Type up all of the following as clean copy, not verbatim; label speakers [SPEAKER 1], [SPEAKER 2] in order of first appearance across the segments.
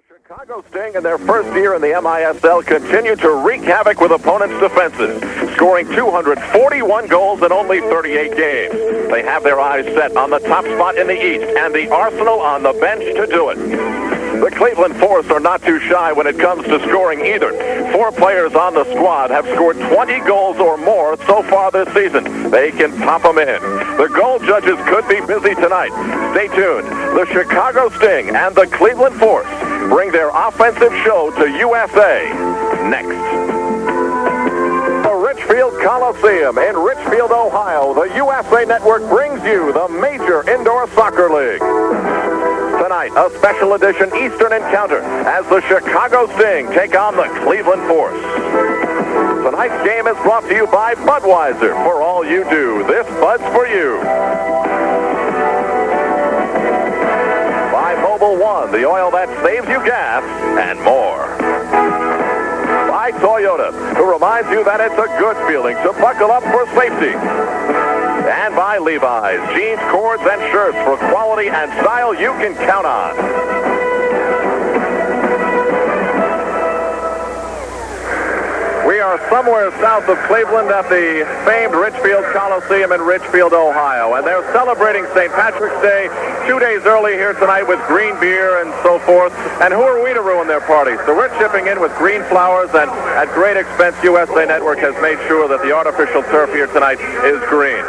[SPEAKER 1] Chicago Sting, in their first year in the MISL, continue to wreak havoc with opponents' defenses, scoring 241 goals in only 38 games. They have their eyes set on the top spot in the East and the arsenal on the bench to do it. The Cleveland Force are not too shy when it comes to scoring either. 4 players on the squad have scored 20 goals or more so far this season. They can pop them in. The goal judges could be busy tonight. Stay tuned. The Chicago Sting and the Cleveland Force bring their offensive show to USA next. The Richfield Coliseum in Richfield, Ohio, the USA Network brings you the Major Indoor Soccer League. Tonight, a special edition Eastern encounter as the Chicago Sting take on the Cleveland Force. Tonight's game is brought to you by Budweiser. For all you do, this Bud's for you. By Mobil 1, the oil that saves you gas and more. By Toyota, who reminds you that it's a good feeling to buckle up for safety. And by Levi's, jeans, cords, and shirts for quality and style you can count on. We are somewhere south of Cleveland at the famed Richfield Coliseum in Richfield, Ohio, and they're celebrating St. Patrick's Day 2 days early here tonight with green beer and so forth. And who are we to ruin their party? So we're chipping in with green flowers, and at great expense, USA Network has made sure that the artificial turf here tonight is green.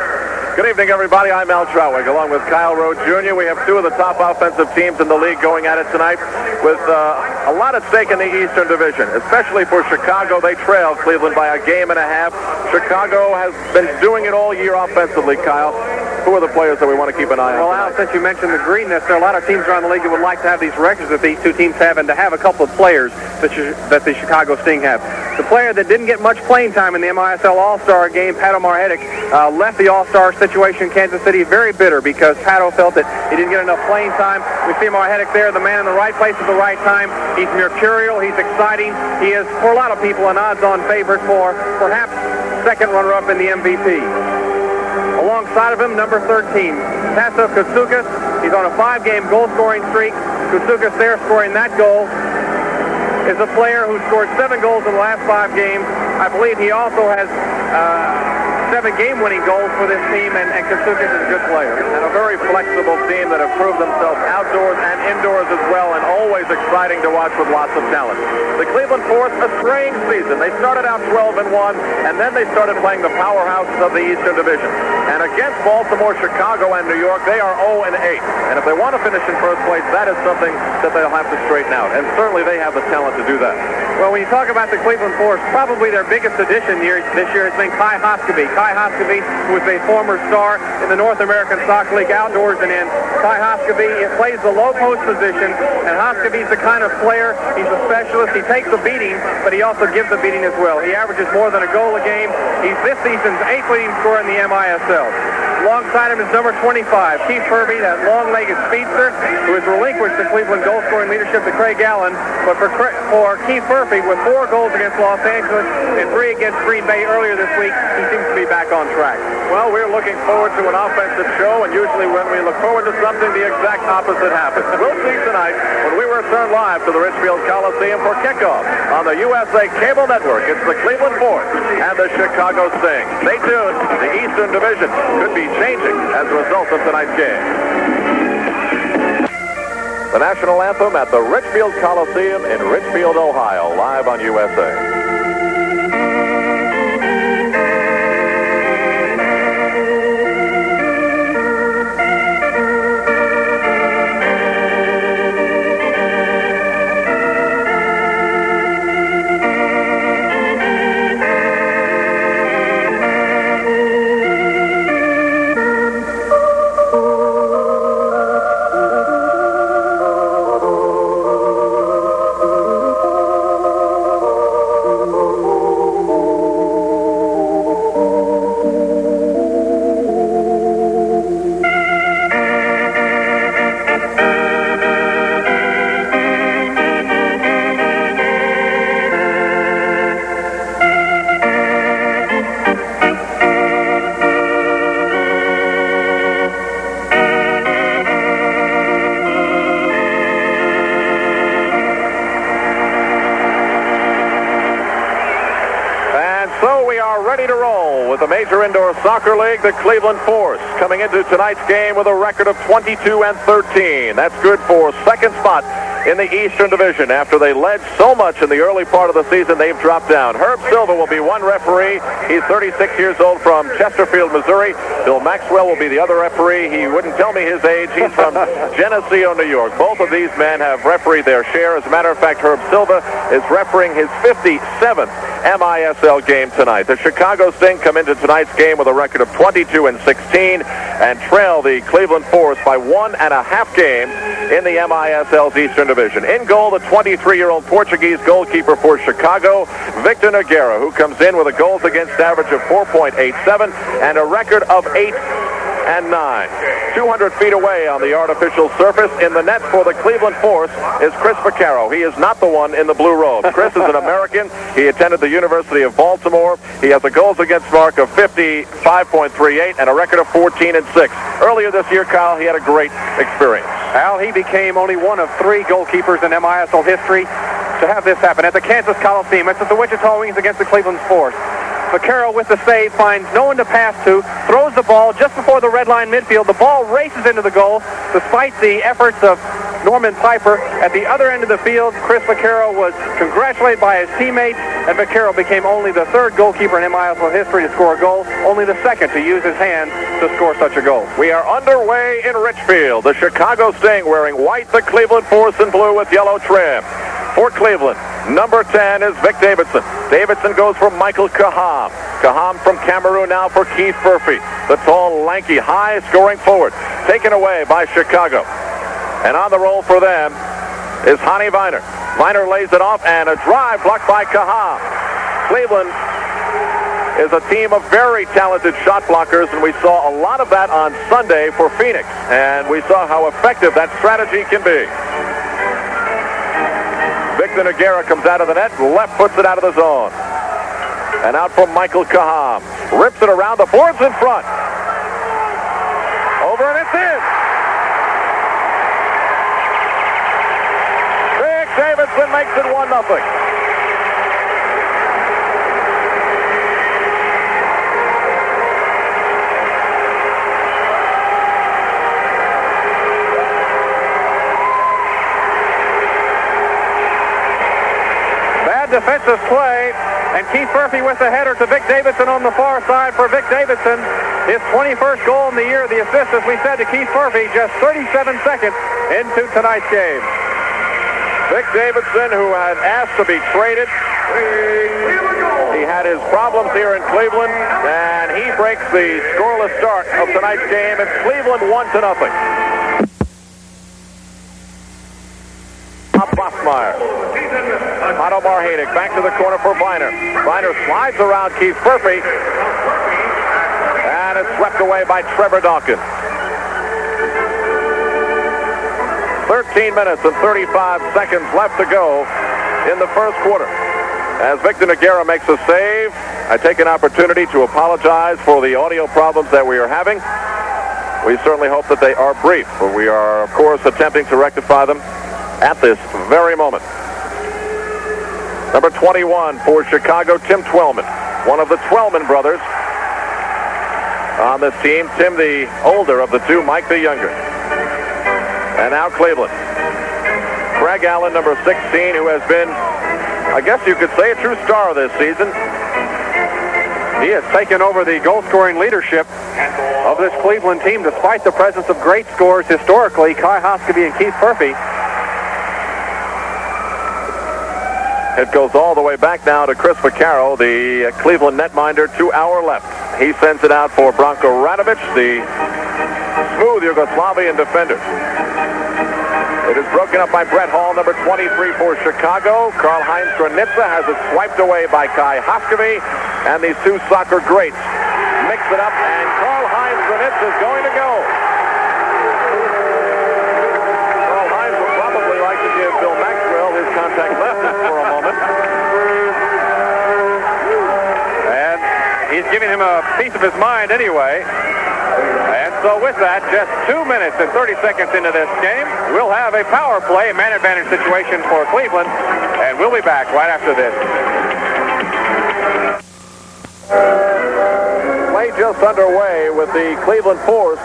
[SPEAKER 1] Good evening, everybody. I'm Al Troutwig, along with Kyle Rowe Jr. We have 2 of the top offensive teams in the league going at it tonight with a lot at stake in the Eastern Division, especially for Chicago. They trail Cleveland by a game and a half. Chicago has been doing it all year offensively, Kyle. Who are the players that we want to keep an eye on?
[SPEAKER 2] Well, Al, since you mentioned the greenness, there are a lot of teams around the league that would like to have these records that these 2 teams have and to have a couple of players that the Chicago Sting have. The player that didn't get much playing time in the MISL All-Star game, Pato Marhetic, left the All-Star situation in Kansas City very bitter because Pato felt that he didn't get enough playing time. We see Marhetic there, the man in the right place at the right time. He's mercurial. He's exciting. He is, for a lot of people, an odds-on favorite for perhaps second runner-up in the MVP. Alongside of him, number 13, Tasso Koutsoukas. He's on a 5-game goal-scoring streak. Koutsoukas there scoring that goal is a player who scored 7 goals in the last 5 games. I believe he also has 7 game-winning goals for this team, and Koutsoukas is a good player.
[SPEAKER 1] And a very flexible team that have proved themselves outdoors and indoors as well, and always exciting to watch with lots of talent. The Cleveland Force, a strange season. They started out 12-1, and then they started playing the powerhouses of the Eastern Division. And against Baltimore, Chicago, and New York, they are 0-8. And if they want to finish in first place, that is something that they'll have to straighten out. And certainly they have the talent to do that.
[SPEAKER 2] Well, when you talk about the Cleveland Force, probably their biggest addition this year has been Kai Hoskeby. Kai Hoskeby, who was a former star in the North American Soccer League outdoors and in. Kai Hoskeby plays the low post position, and Hoskeby's the kind of player, he's a specialist. He takes the beating, but he also gives the beating as well. He averages more than a goal a game. He's this season's 8th leading scorer in the MISL. Alongside him is number 25, Keith Furby, that long-legged speedster who has relinquished the Cleveland goal-scoring leadership to Craig Allen. But for Keith Furby, with 4 goals against Los Angeles and 3 against Green Bay earlier this week, he seems to be back on track.
[SPEAKER 1] Well, we're looking forward to an offensive show, and usually when we look forward to something, the exact opposite happens. We'll see tonight when we return live to the Richfield Coliseum for kickoff on the USA Cable Network. It's the Cleveland Force and the Chicago Sting. Stay tuned. The Eastern Division could be changing as a result of tonight's game. The national anthem at the Richfield Coliseum in Richfield, Ohio, live on USA. ready to roll with the Major Indoor Soccer League, the Cleveland Force, coming into tonight's game with a record of 22-13. That's good for second spot in the Eastern Division. After they led so much in the early part of the season, they've dropped down. Herb Silva will be one referee. He's 36 years old from Chesterfield, Missouri. Bill Maxwell will be the other referee. He wouldn't tell me his age. He's from Geneseo, New York. Both of these men have refereed their share. As a matter of fact, Herb Silva is refereeing his 57th MISL game tonight. The Chicago Sting come into tonight's game with a record of 22-16 and trail the Cleveland Force by 1.5 games in the MISL's Eastern Division. In goal, the 23-year-old Portuguese goalkeeper for Chicago, Victor Nogueira, who comes in with a goals against average of 4.87 and a record of 8-9. 200 feet away on the artificial surface in the net for the Cleveland Force is Chris Vaccaro. He is not the one in the blue robes. Chris is an American. He attended the University of Baltimore. He has a goals against mark of 55.38 and a record of 14-6. Earlier this year, Kyle, he had a great experience.
[SPEAKER 2] Al, he became only one of 3 goalkeepers in MISL history to have this happen at the Kansas Coliseum. It's at the Wichita Wings against the Cleveland Force. Vaccaro with the save finds no one to pass to, throws the ball just before the red line midfield. The ball races into the goal despite the efforts of Norman Piper. At the other end of the field, Chris Vaccaro was congratulated by his teammates, and Vaccaro became only the 3rd goalkeeper in MISL history to score a goal, only the 2nd to use his hands to score such a goal.
[SPEAKER 1] We are underway in Richfield. The Chicago Sting wearing white, the Cleveland Force in blue with yellow trim. For Cleveland, number 10 is Vic Davidson. Davidson goes for Michael Kaham. Kaham from Cameroon now for Keith Murphy. The tall, lanky, high-scoring forward taken away by Chicago. And on the roll for them is Hani Viner. Viner lays it off, and a drive blocked by Kaham. Cleveland is a team of very talented shot blockers, and we saw a lot of that on Sunday for Phoenix. And we saw how effective that strategy can be. Victor Nogueira comes out of the net, left puts it out of the zone. And out from Michael Kaham. Rips it around, the board's in front. Over and it's in. Vic Davidson makes it 1-0.
[SPEAKER 2] Defensive play, and Keith Murphy with the header to Vic Davidson on the far side for Vic Davidson. His 21st goal in the year. The assist, as we said, to Keith Murphy just 37 seconds into tonight's game.
[SPEAKER 1] Vic Davidson, who had asked to be traded. He had his problems here in Cleveland, and he breaks the scoreless start of tonight's game. It's Cleveland 1-0. Bossmeyer. Otto Marhanic back to the corner for Viner. Viner slides around Keith Murphy, and it's swept away by Trevor Dawkins. 13 minutes and 35 seconds left to go in the first quarter. As Victor Nogueira makes a save, I take an opportunity to apologize for the audio problems that we are having. We certainly hope that they are brief, but we are, of course, attempting to rectify them at this very moment. Number 21 for Chicago, Tim Twellman, one of the Twellman brothers on this team. Tim, the older of the two, Mike, the younger. And now Cleveland. Craig Allen, number 16, who has been, I guess you could say, a true star this season.
[SPEAKER 2] He has taken over the goal-scoring leadership of this Cleveland team, despite the presence of great scorers historically, Kai Hoskeby and Keith Murphy.
[SPEAKER 1] It goes all the way back now to Chris Vaccaro, the Cleveland netminder, 2 hour left. He sends it out for Branko Radovic, the smooth Yugoslavian defender. It is broken up by Brett Hall, number 23 for Chicago. Karl-Heinz Granitza has it swiped away by Kai Hoskeby, and these two soccer greats mix it up, and Karl-Heinz Granitza is going to go. Karl-Heinz would probably like to give Bill Maxwell his contact lessons for a moment.
[SPEAKER 2] And he's giving him a piece of his mind anyway. And so with that, just 2 minutes and 30 seconds into this game, we'll have a power play, man advantage situation for Cleveland, and we'll be back right after this.
[SPEAKER 1] just underway with the Cleveland Force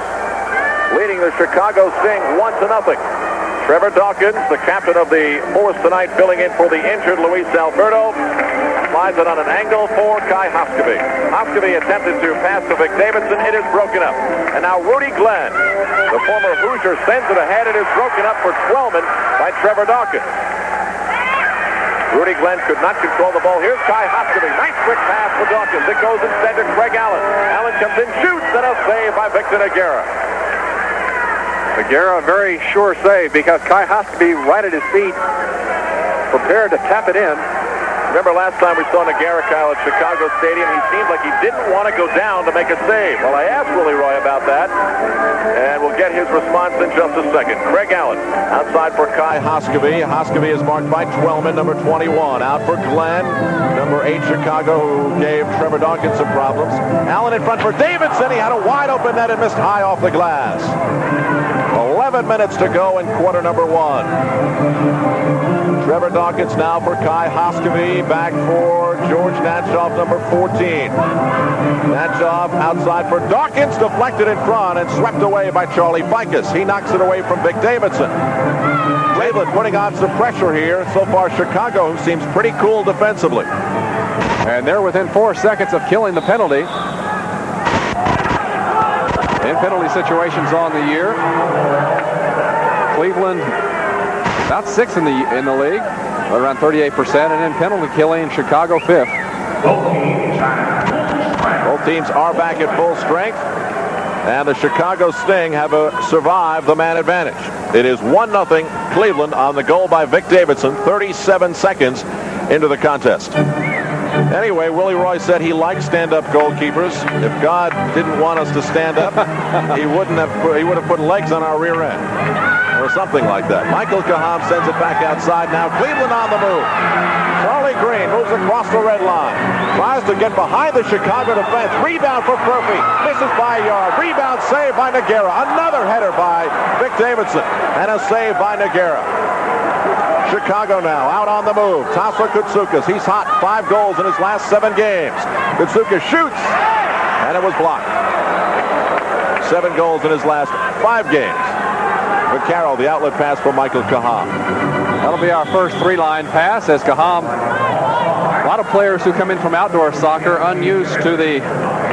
[SPEAKER 1] leading the Chicago Sting 1-0. Trevor Dawkins, the captain of the Force tonight, filling in for the injured Luis Alberto. Slides it on an angle for Kai Hoskeby. Hoskeby attempted to pass to Vic Davidson. It is broken up. And now Rudy Glenn, the former Hoosier, sends it ahead. It is broken up for Twellman by Trevor Dawkins. Rudy Glenn could not control the ball. Here's Kai Hoskeby. Nice quick pass for Dawkins. It goes instead to Craig Allen. Allen comes in, shoots, and a save by Victor Nogueira.
[SPEAKER 2] Nogueira, a very sure save because Kai Hoskeby right at his feet, prepared to tap it in.
[SPEAKER 1] Remember last time we saw Nogueira, Kyle, at Chicago Stadium, he seemed like he didn't want to go down to make a save. Well, I asked Willie Roy about that, and we'll get his response in just a second. Craig Allen outside for Kai Hoskeby. Hoskeby is marked by Twellman, number 21. Out for Glenn, number 8, Chicago, who gave Trevor Dawkins some problems. Allen in front for Davidson. He had a wide open net and missed high off the glass. 11 minutes to go in quarter number 1. Trevor Dawkins now for Kai Hoskeby. Back for George Natchoff, number 14. Natchoff outside for Dawkins. Deflected in front and swept away by Charlie Ficus. He knocks it away from Vic Davidson. Cleveland putting on some pressure here. So far, Chicago, who seems pretty cool defensively.
[SPEAKER 3] And they're within 4 seconds of killing the penalty. In penalty situations on the year, Cleveland about 6th in the league, around 38%, and in penalty killing, Chicago 5th.
[SPEAKER 1] Both teams are back at full strength, and the Chicago Sting have survived the man advantage. It is 1-0 Cleveland on the goal by Vic Davidson, 37 seconds into the contest. Anyway, Willie Roy said he likes stand-up goalkeepers. If God didn't want us to stand up, he would have put legs on our rear end, or something like that. Michael Kaham sends it back outside. Now Cleveland on the move. Charlie Green moves across the red line. Tries to get behind the Chicago defense. Rebound for Murphy. Misses by a yard. Rebound save by Nogueira. Another header by Vic Davidson. And a save by Nogueira. Chicago now out on the move. Tasso Koutsoukas. He's hot. 5 goals in his last 7 games. Koutsoukas shoots. And it was blocked. 7 goals in his last 5 games. Vaccaro, the outlet pass for Michael Kaham.
[SPEAKER 3] That'll be our first 3-line pass as Kaham, a lot of players who come in from outdoor soccer unused to the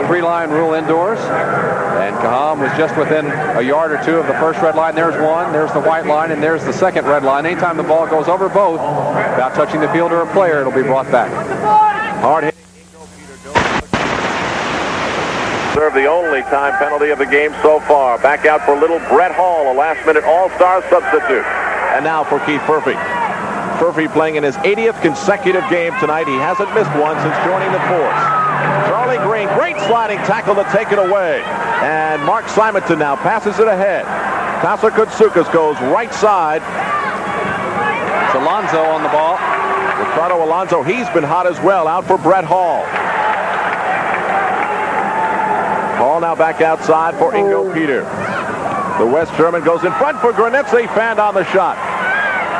[SPEAKER 3] 3-line rule indoors. And Kaham was just within a yard or 2 of the first red line. There's one, there's the white line, and there's the second red line. Anytime the ball goes over both, without touching the field or a player, it'll be brought back.
[SPEAKER 1] Hard hitting. Served the only time penalty of the game so far. Back out for little Brett Hall, a last-minute all-star substitute. And now for Keith Furphy. Furphy playing in his 80th consecutive game tonight. He hasn't missed one since joining the Force. Charlie Green, great sliding tackle to take it away. And Mark Simonton now passes it ahead. Tasso Koutsoukas goes right side.
[SPEAKER 3] It's Alonso on the ball.
[SPEAKER 1] Ricardo Alonso, he's been hot as well. Out for Brett Hall. Hall now back outside for Ingo Peter. The West German goes in front for Granitzi. Fanned on the shot.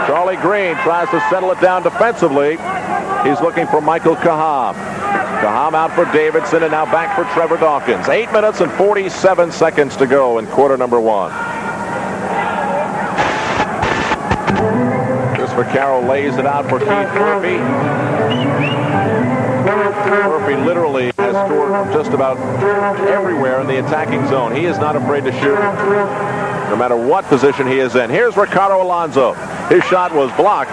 [SPEAKER 1] Charlie Green tries to settle it down defensively. He's looking for Michael Kaham. Kaham out for Davidson, and now back for Trevor Dawkins. 8 minutes and 47 seconds to go in quarter number 1. Chris Vaccaro lays it out for Keith Murphy. Murphy literally has scored from just about everywhere in the attacking zone. He is not afraid to shoot, no matter what position he is in. Here's Ricardo Alonso. His shot was blocked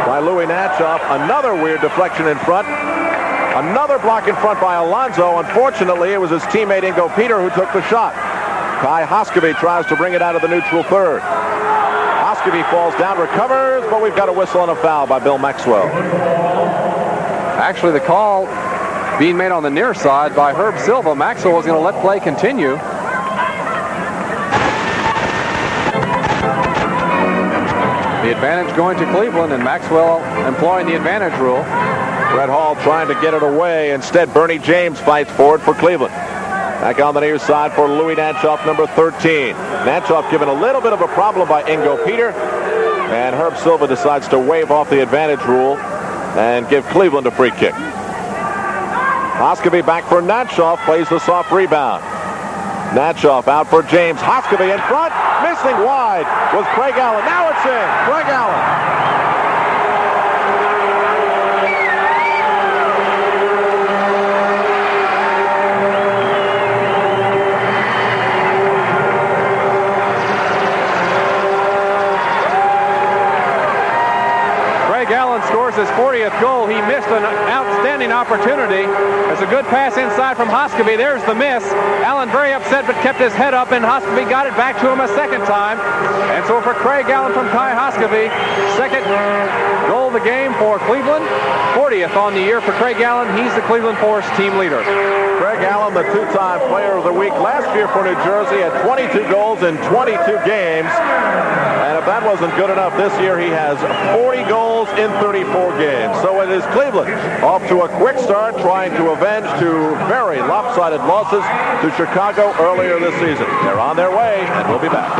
[SPEAKER 1] by Louis Natchoff. Another weird deflection in front. Another block in front by Alonso. Unfortunately, it was his teammate Ingo Peter who took the shot. Kai Hoskeby tries to bring it out of the neutral third. Hoskeby falls down, recovers, but we've got a whistle and a foul by Bill Maxwell.
[SPEAKER 3] Actually, the call being made on the near side by Herb Silva. Maxwell was going to let play continue. The advantage going to Cleveland, and Maxwell employing the advantage rule.
[SPEAKER 1] Brett Hall trying to get it away. Instead, Bernie James fights for it for Cleveland. Back on the near side for Louis Natchoff, number 13. Natchoff given a little bit of a problem by Ingo Peter. And Herb Silva decides to waive off the advantage rule and give Cleveland a free kick. Hoskovy back for Natshoff, plays the soft rebound. Natshoff out for James. Hoskovy in front, missing wide was Craig Allen. Now it's in. Craig Allen.
[SPEAKER 3] Scores his 40th goal. He missed an outstanding opportunity. There's a good pass inside from Hoskovy. There's the miss. Allen very upset but kept his head up, and Hoskovy got it back to him a second time. And so for Craig Allen from Kai Hoskovy, second goal of the game for Cleveland. 40th on the year for Craig Allen. He's the Cleveland Force team leader.
[SPEAKER 1] Craig Allen, the two-time player of the week last year for New Jersey, had 22 goals in 22 games. And if that wasn't good enough this year, he has 40 goals in 34 games. So it is Cleveland off to a quick start, trying to avenge two very lopsided losses to Chicago earlier this season. They're on their way, and we'll be back.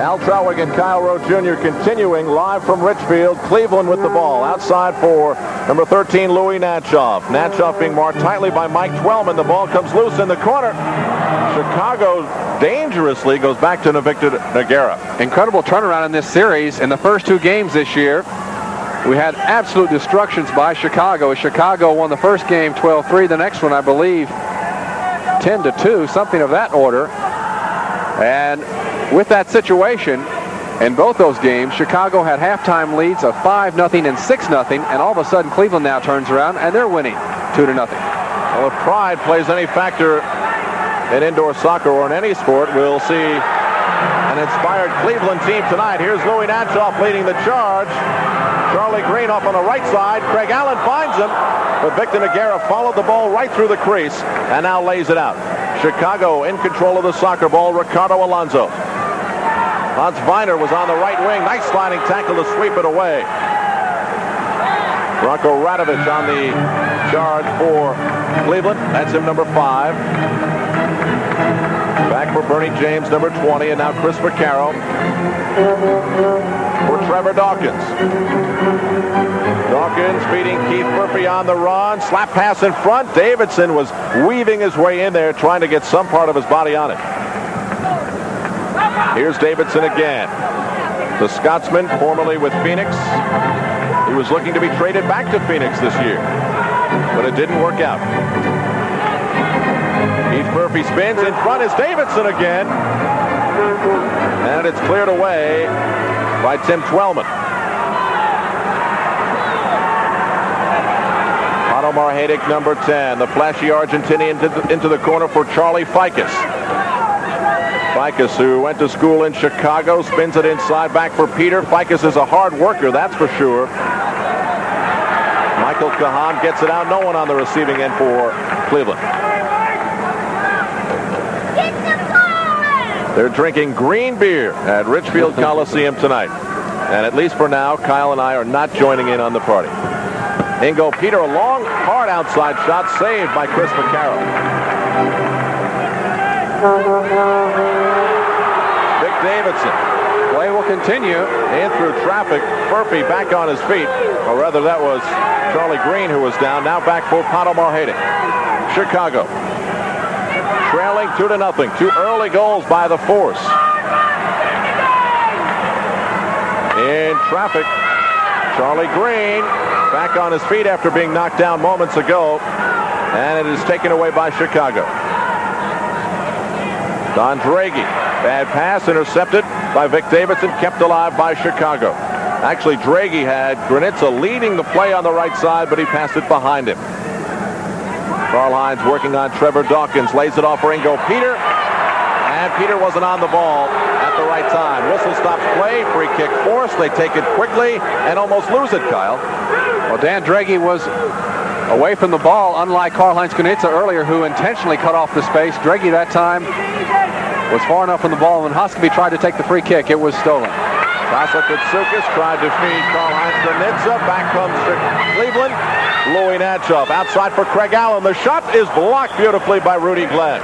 [SPEAKER 1] Al Trowig and Kyle Rowe Jr. continuing live from Richfield. Cleveland with the ball outside for number 13, Louis Natshoff. Natshoff being marked tightly by Mike Twellman. The ball comes loose in the corner. Chicago dangerously goes back to Victor Nogueira.
[SPEAKER 3] Incredible turnaround in this series. In the first two games this year, we had absolute destructions by Chicago. Chicago won the first game 12-3. The next one, I believe, 10-2, something of that order. And with that situation, in both those games, Chicago had halftime leads of 5-0 and 6-0, and all of a sudden Cleveland now turns around and they're winning 2-0.
[SPEAKER 1] Well, if pride plays any factor in indoor soccer or in any sport, we'll see an inspired Cleveland team tonight. Here's Louis Natshoff leading the charge. Charlie Green off on the right side. Craig Allen finds him, but Victor Nogueira followed the ball right through the crease and now lays it out. Chicago in control of the soccer ball. Ricardo Alonso. Hans Viner was on the right wing. Nice sliding tackle to sweep it away. Branko Radovic on the charge for Cleveland. That's him, number 5. Back for Bernie James, number 20, and now Chris Vaccaro for Trevor Dawkins. Dawkins beating Keith Murphy on the run. Slap pass in front. Davidson was weaving his way in there, trying to get some part of his body on it. Here's Davidson again. The Scotsman, formerly with Phoenix. He was looking to be traded back to Phoenix this year, but it didn't work out. Keith Murphy spins. In front is Davidson again. And it's cleared away by Tim Twellman. Otto Marhadic, number 10. The flashy Argentinian into the corner for Charlie Ficus. Ficus, who went to school in Chicago, spins it inside back for Peter. Ficus is a hard worker, that's for sure. Michael Cahan gets it out. No one on the receiving end for Cleveland. They're drinking green beer at Richfield Coliseum tonight. And at least for now, Kyle and I are not joining in on the party. Ingo Peter, a long, hard outside shot saved by Chris Vaccaro. Vic Davidson.
[SPEAKER 3] Play will continue.
[SPEAKER 1] In through traffic. Murphy back on his feet. Or rather, that was Charlie Green who was down. Now back for Pato Marhadic. Chicago. Trailing 2-0. 2 early goals by the Force. In traffic, Charlie Green back on his feet after being knocked down moments ago. And it is taken away by Chicago. Don Draghi. Bad pass intercepted by Vic Davidson. Kept alive by Chicago. Actually, Draghi had Granitza leading the play on the right side, but he passed it behind him. Karl-Heinz working on Trevor Dawkins. Lays it off for Ingo Peter. And Peter wasn't on the ball at the right time. Whistle stops play. Free kick forced. They take it quickly and almost lose it, Kyle.
[SPEAKER 3] Well, Dan Draghi was away from the ball, unlike Karl-Heinz Granitza earlier, who intentionally cut off the space. Draghi that time was far enough from the ball. When Hoskovy tried to take the free kick, it was stolen.
[SPEAKER 1] Vasa Koutsoukis tried to feed Karl-Heinz Granitza. Back comes Cleveland. Louis Natshoff outside for Craig Allen. The shot is blocked beautifully by Rudy Glenn.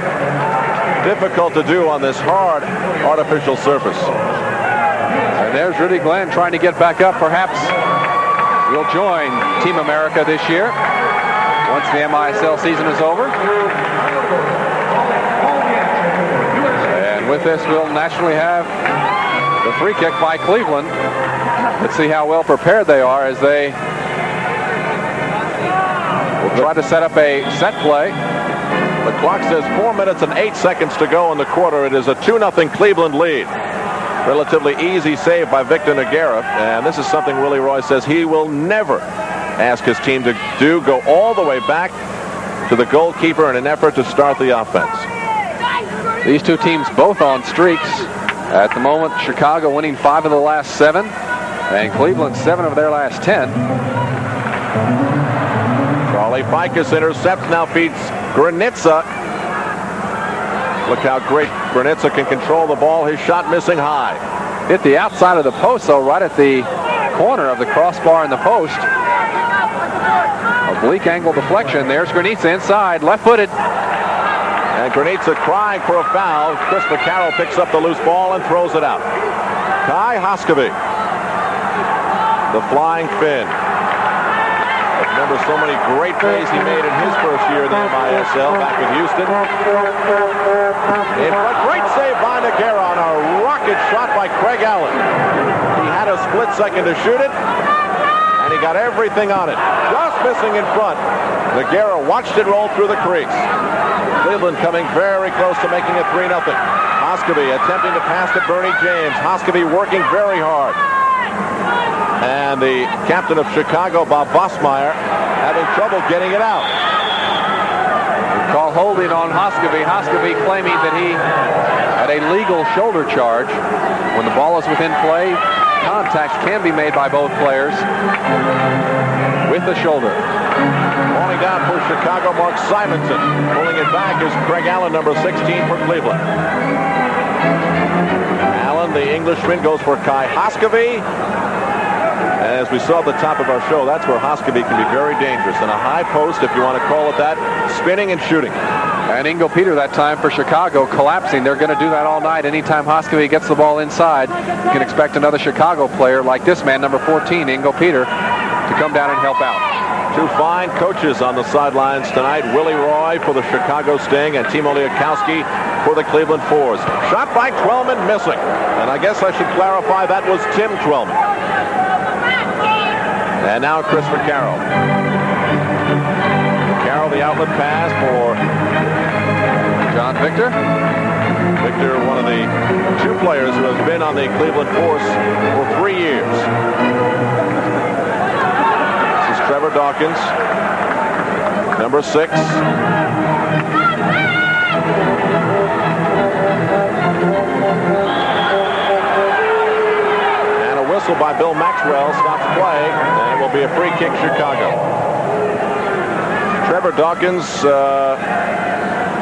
[SPEAKER 1] Difficult to do on this hard artificial surface.
[SPEAKER 3] And there's Rudy Glenn trying to get back up. Perhaps he'll join Team America this year. once the MISL season is over. And with this, we'll naturally have the free kick by Cleveland. Let's see how well prepared they are as they will try to set up a set play.
[SPEAKER 1] The clock says 4 minutes and 8 seconds to go in the quarter. It is a 2-0 Cleveland lead. Relatively easy save by Victor Nogueira, and this is something Willie Roy says he will never ask his team to do, go all the way back to the goalkeeper in an effort to start the offense.
[SPEAKER 3] These two teams both on streaks. At the moment, Chicago winning 5 of the last 7, and Cleveland 7 of their last 10.
[SPEAKER 1] Charlie Ficus intercepts, now feeds Granitza. Look how great Granitza can control the ball. His shot missing high.
[SPEAKER 3] Hit the outside of the post, though, right at the corner of the crossbar in the post. Oblique angle deflection. There's Granitza inside, left-footed.
[SPEAKER 1] And Granitza crying for a foul. Chris McCarroll picks up the loose ball and throws it out. Kai Hoskevy, the flying Finn. Remember so many great plays he made in his first year in the MISL back with Houston. A great save by Nogueira on a rocket shot by Craig Allen. He had a split second to shoot it, and he got everything on it. Just missing in front. Nogueira watched it roll through the crease. Cleveland coming very close to making it 3-0. Hoskevy attempting to pass to Bernie James. Hoskevy working very hard. And the captain of Chicago, Bob Bosmeyer, having trouble getting it out.
[SPEAKER 3] Call holding on Hoskevy. Hoskevy claiming that he had a legal shoulder charge. When the ball is within play, contact can be made by both players with the shoulder.
[SPEAKER 1] Falling down for Chicago, Mark Simonson. Pulling it back is Craig Allen, number 16 for Cleveland. Allen, the Englishman, goes for Kai Hoskevy. And as we saw at the top of our show, that's where Hoskevy can be very dangerous. In a high post, if you want to call it that, spinning and shooting.
[SPEAKER 3] And Ingo Peter that time for Chicago collapsing. They're going to do that all night. Anytime Hoskevy gets the ball inside, you can expect another Chicago player like this man, number 14, Ingo Peter, to come down and help out.
[SPEAKER 1] Two fine coaches on the sidelines tonight. Willie Roy for the Chicago Sting and Timo Liakowski for the Cleveland Fours. Shot by Twellman, missing. And I guess I should clarify that was Tim Twellman. And now Chris McCarroll. McCarroll, the outlet pass for
[SPEAKER 3] John Victor.
[SPEAKER 1] Victor, one of the 2 players who has been on the Cleveland Force for 3 years. This is Trevor Dawkins, number 6. By Bill Maxwell stops play, and it will be a free kick Chicago. Trevor Dawkins,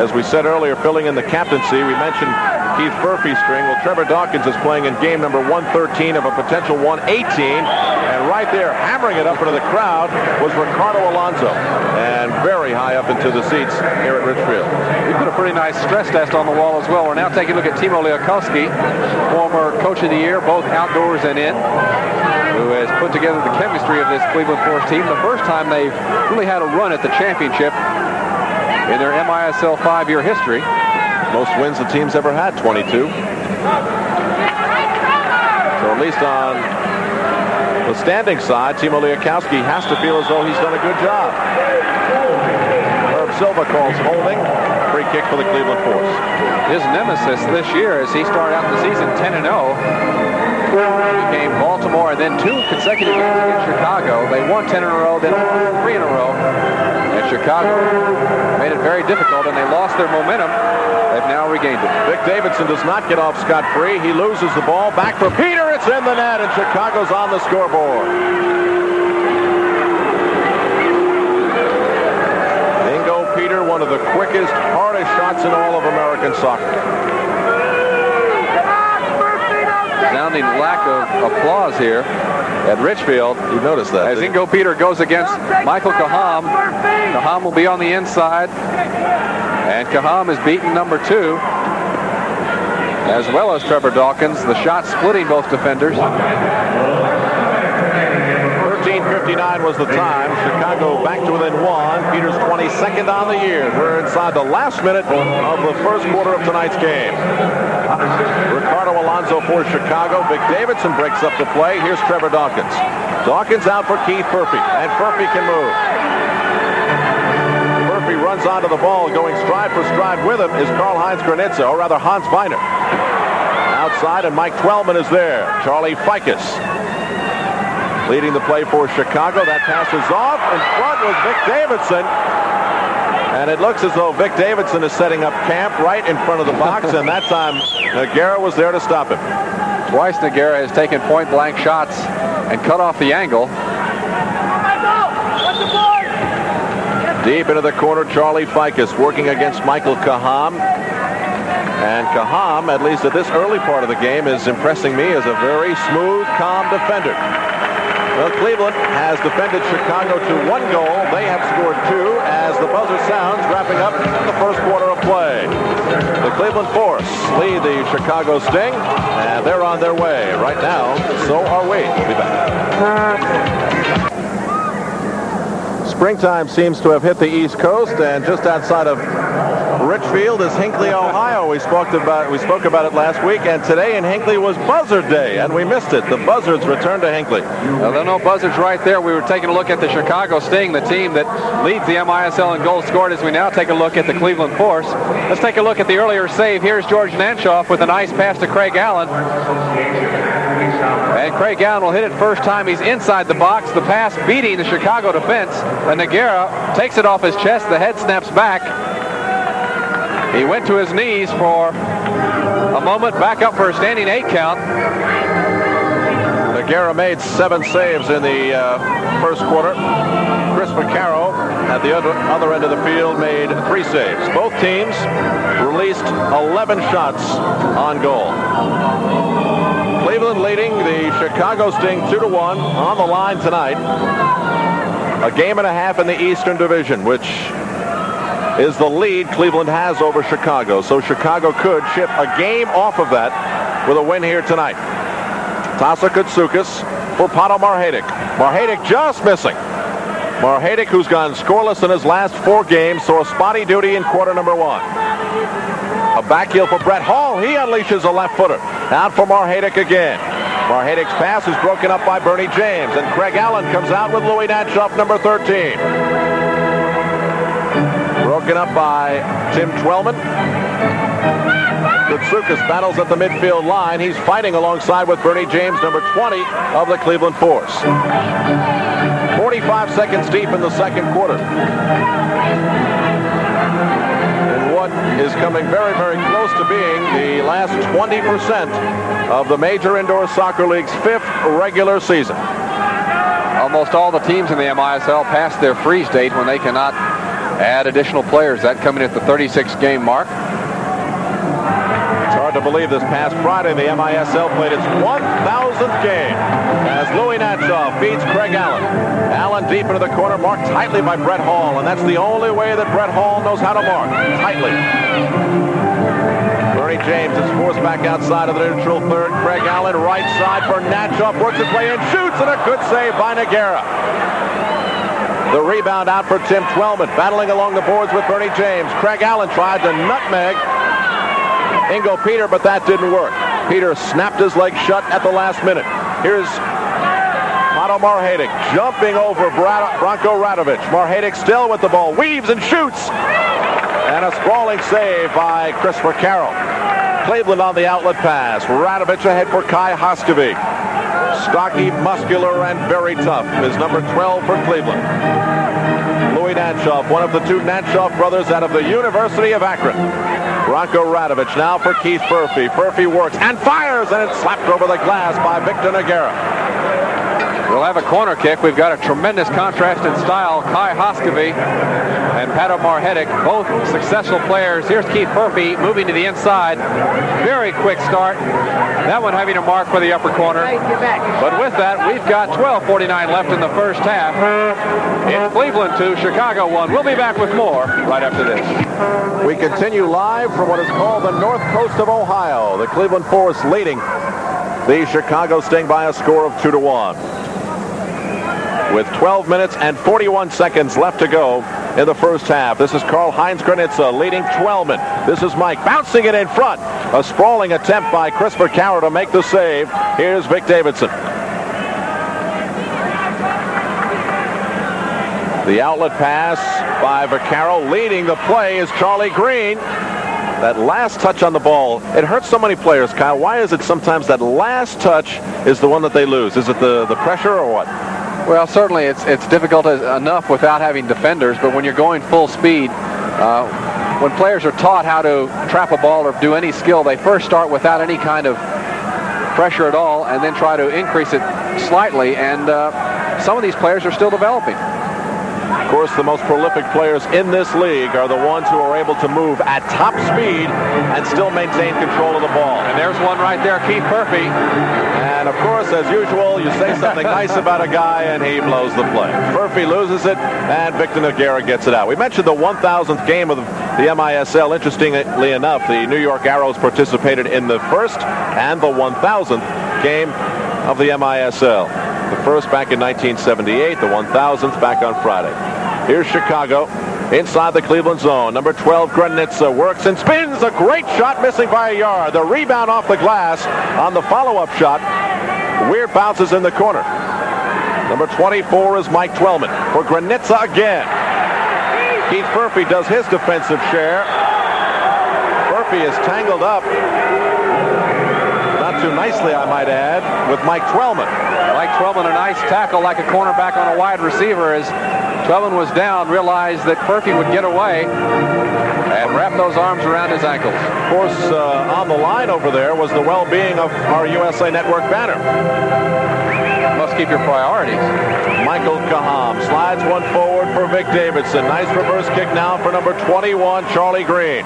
[SPEAKER 1] as we said earlier, filling in the captaincy. We mentioned Keith Furphy's string. Well, Trevor Dawkins is playing in game number 113 of a potential 118, and right there, hammering it up into the crowd, was Ricardo Alonso, and very high up into the seats here at Richfield.
[SPEAKER 3] He put a pretty nice stress test on the wall as well. We're now taking a look at Timo Liakowski, former coach of the year, both outdoors and in, who has put together the chemistry of this Cleveland Force team. The first time they've really had a run at the championship in their MISL 5-year history.
[SPEAKER 1] Most wins the team's ever had, 22. So at least on the standing side, Timo Liakowski has to feel as though he's done a good job. Herb Silva calls holding. Free kick for the Cleveland Force.
[SPEAKER 3] His nemesis this year, as he started out the season 10-0, became Baltimore, and then 2 consecutive games against Chicago. They won 10 in a row, then 3 in a row. And Chicago made it very difficult, and they lost their momentum. They've now regained it.
[SPEAKER 1] Vic Davidson does not get off scot-free. He loses the ball. Back for Peter. It's in the net, and Chicago's on the scoreboard. Ingo Peter, one of the quickest, hardest shots in all of American soccer.
[SPEAKER 3] Resounding lack of applause here at Richfield.
[SPEAKER 1] You noticed that,
[SPEAKER 3] as Ingo Peter goes against Michael Kaham. Kaham will be on the inside. And Kaham is beaten number 2, as well as Trevor Dawkins. The shot splitting both defenders.
[SPEAKER 1] 13:59 was the time. Chicago back to within 1. Peters 22nd on the year. We're inside the last minute of the first quarter of tonight's game. Ricardo Alonso for Chicago. Vic Davidson breaks up the play. Here's Trevor Dawkins. Dawkins out for Keith Furphy, and Furphy can move. Furphy runs onto the ball. Going stride for stride with him is Karl-Heinz Granitza, or rather Hans Weiner. Outside, and Mike Twellman is there. Charlie Ficus leading the play for Chicago. That pass is off. In front was Vic Davidson. And it looks as though Vic Davidson is setting up camp right in front of the box. And that time, Nogueira was there to stop him.
[SPEAKER 3] Twice Nogueira has taken point-blank shots and cut off the angle. Deep into the corner, Charlie Ficus working against Michael Kaham. And Kaham, at least at this early part of the game, is impressing me as a very smooth, calm defender. Well, Cleveland has defended Chicago to 1 goal. They have scored 2 as the buzzer sounds, wrapping up the first quarter of play. The Cleveland Force lead the Chicago Sting, and they're on their way. Right now, so are we. We'll be back. Springtime seems to have hit the East Coast, and just outside of Richfield is Hinckley, Ohio. We spoke about it last week, and today in Hinckley was Buzzard Day, and we missed it. The Buzzards returned to Hinckley. Well, there are no Buzzards right there. We were taking a look at the Chicago Sting, the team that leads the MISL in goals scored, as we now take a look at the Cleveland Force. Let's take a look at the earlier save. Here's George Nanshoff with a nice pass to Craig Allen. And Craig Allen will hit it first time he's inside the box. The pass beating the Chicago defense. And Nogueira takes it off his chest. The head snaps back. He went to his knees for a moment, back up for a standing 8 count.
[SPEAKER 1] Nogueira made 7 saves in the first quarter. Chris Vaccaro at the other end of the field made 3 saves. Both teams released 11 shots on goal. Cleveland leading the Chicago Sting 2-1 on the line tonight. A game and a half in the Eastern Division, which is the lead Cleveland has over Chicago. So Chicago could chip a game off of that with a win here tonight. Tasa Koutsoukas for Pato Marhadic. Marhadic just missing. Marhadic, who's gone scoreless in his last 4 games, saw spotty duty in quarter number 1. A back heel for Brett Hall. He unleashes a left footer. Out for Marhadic again. Marhadic's pass is broken up by Bernie James, and Craig Allen comes out with Louis Nanshoff, number 13. Broken up by Tim Twellman. Koutsoukas battles at the midfield line. He's fighting alongside with Bernie James, number 20 of the Cleveland Force. 45 seconds deep in the second quarter. In what is coming very, very close to being the last 20% of the Major Indoor Soccer League's 5th regular season.
[SPEAKER 3] Almost all the teams in the MISL passed their freeze date when they cannot add additional players. That coming at the 36-game mark.
[SPEAKER 1] It's hard to believe this past Friday the MISL played its 1,000th game as Louis Nanshoff beats Craig Allen. Allen deep into the corner, marked tightly by Brett Hall, and that's the only way that Brett Hall knows how to mark, tightly. Bernie James is forced back outside of the neutral third. Craig Allen right side for Nanshoff, works his way in, shoots, and a good save by Nogueira. The rebound out for Tim Twellman, battling along the boards with Bernie James. Craig Allen tried to nutmeg Ingo Peter, but that didn't work. Peter snapped his leg shut at the last minute. Here's Pato Marhadic jumping over Branko Radovic. Marhadic still with the ball, weaves and shoots. And a sprawling save by Chris Vaccaro. Cleveland on the outlet pass. Radovic ahead for Kai Hoskevik. Stocky, muscular, and very tough is number 12 for Cleveland. Louis Nanshoff, one of the 2 Nanshoff brothers out of the University of Akron. Branko Radovic now for Keith Furphy. Furphy works and fires, and it's slapped over the glass by Victor Nogueira.
[SPEAKER 3] We'll have a corner kick. We've got a tremendous contrast in style. Kai Hoskevik and Pato Marhadic, both successful players. Here's Keith Furphy moving to the inside. Very quick start. That one having a mark for the upper corner. But with that, we've got 12:49 left in the first half. In Cleveland 2, Chicago 1. We'll be back with more right after this.
[SPEAKER 1] We continue live from what is called the North Coast of Ohio. The Cleveland Force leading the Chicago Sting by a score of 2-1. with 12 minutes and 41 seconds left to go in the first half. This is Karl-Heinz Granitza leading Twellman. This is Mike bouncing it in front. A sprawling attempt by Chris Vaccaro to make the save. Here's Vic Davidson. The outlet pass by Vaccaro. Leading the play is Charlie Green. That last touch on the ball, it hurts so many players, Kyle. Why is it sometimes that last touch is the one that they lose? Is it the pressure or what?
[SPEAKER 3] Well, certainly it's difficult enough without having defenders, but when you're going full speed, when players are taught how to trap a ball or do any skill, they first start without any kind of pressure at all and then try to increase it slightly, and some of these players are still developing.
[SPEAKER 1] Of course, the most prolific players in this league are the ones who are able to move at top speed and still maintain control of the ball.
[SPEAKER 3] And there's one right there, Keith Murphy.
[SPEAKER 1] And, of course, as usual, you say something nice about a guy, and he blows the play. Murphy loses it, and Victor Nogueira gets it out. We mentioned the 1,000th game of the MISL. Interestingly enough, the New York Arrows participated in the first and the 1,000th game of the MISL. The first back in 1978, the 1,000th back on Friday. Here's Chicago inside the Cleveland zone. Number 12, Granitza works and spins. A great shot, missing by a yard. The rebound off the glass on the follow-up shot. Weird bounces in the corner. Number 24 is Mike Twellman for Granitza again. Keith Murphy does his defensive share. Murphy is tangled up, not too nicely, I might add, with Mike Twellman.
[SPEAKER 3] Mike Twellman, a nice tackle like a cornerback on a wide receiver as Twellman was down, realized that Murphy would get away and wrap those arms around his ankles.
[SPEAKER 1] Of course, on the line over there was the well-being of our USA Network banner.
[SPEAKER 3] Must keep your priorities.
[SPEAKER 1] Michael Caham slides one forward for Vic Davidson. Nice reverse kick now for number 21, Charlie Green.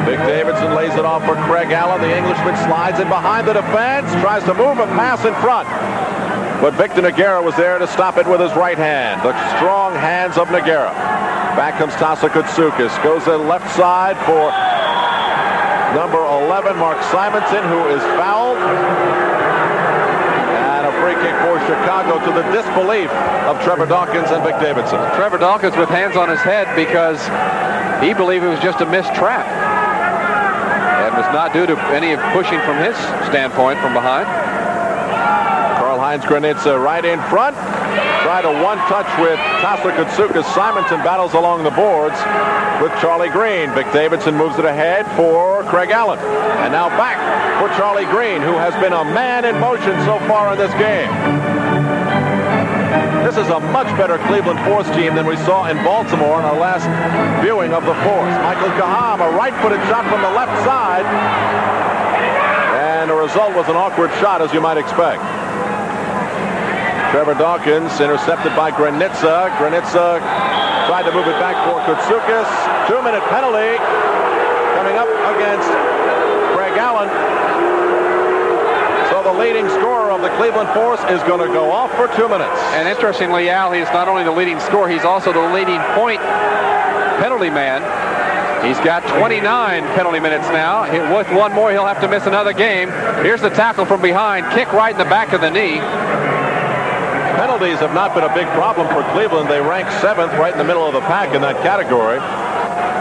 [SPEAKER 1] Vic Davidson lays it off for Craig Allen. The Englishman slides it behind the defense, tries to move a pass in front. But Victor Nogueira was there to stop it with his right hand. The strong hands of Nogueira. Back comes Tasa Koutsoukas. Goes to the left side for number 11, Mark Simonson, who is fouled. And a free kick for Chicago, to the disbelief of Trevor Dawkins and Vic Davidson.
[SPEAKER 3] Trevor Dawkins with hands on his head because he believed it was just a missed trap. And was not due to any pushing from his standpoint from behind.
[SPEAKER 1] Karl-Heinz Granitza right in front. Tried a one-touch with Tasa Koutsoukas. Simonson battles along the boards with Charlie Green. Vic Davidson moves it ahead for Craig Allen. And now back for Charlie Green, who has been a man in motion so far in this game. This is a much better Cleveland Force team than we saw in Baltimore in our last viewing of the Force. Michael Caham, a right-footed shot from the left side. And the result was an awkward shot, as you might expect. Trevor Dawkins intercepted by Granitza. Granitza tried to move it back for Koutsoukas. 2-minute penalty coming up against Craig Allen. So the leading scorer of the Cleveland Force is going to go off for 2 minutes.
[SPEAKER 3] And interestingly, Al, he's not only the leading scorer, he's also the leading point penalty man. He's got 29 penalty minutes now. With one more, he'll have to miss another game. Here's the tackle from behind. Kick right in the back of the knee.
[SPEAKER 1] Penalties have not been a big problem for Cleveland. They rank 7th, right in the middle of the pack in that category.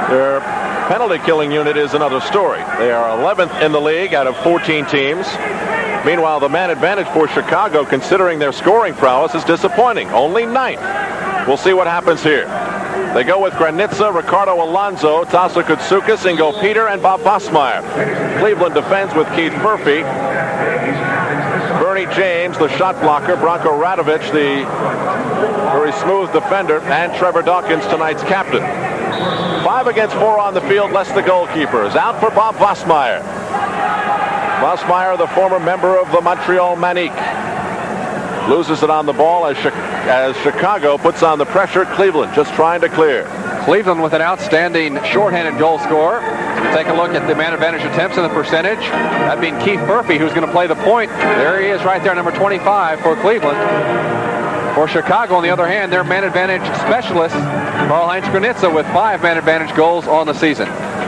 [SPEAKER 1] Their penalty killing unit is another story. They are 11th in the league out of 14 teams. Meanwhile, the man advantage for Chicago, considering their scoring prowess, is disappointing. Only 9th. We'll see what happens here. They go with Granitza, Ricardo Alonso, Tasa Koutsoukas, Ingo Peter, and Bob Bosmeyer. Cleveland defends with Keith Murphy, Bernie James, the shot blocker, Branko Radovic, the very smooth defender, and Trevor Dawkins, tonight's captain. 5 against 4 on the field, less the goalkeepers. Out for Bob Bosmeyer. Bosmeyer, the former member of the Montreal Manique. Loses it on the ball as Chicago puts on the pressure. Cleveland just trying to clear.
[SPEAKER 3] Cleveland with an outstanding shorthanded goal scorer. Take a look at the man advantage attempts and the percentage. That'd be Keith Murphy, who's going to play the point. There he is right there, number 25 for Cleveland. For Chicago, on the other hand, their man advantage specialist, Karl-Heinz Granitza, with 5 man advantage goals on the season.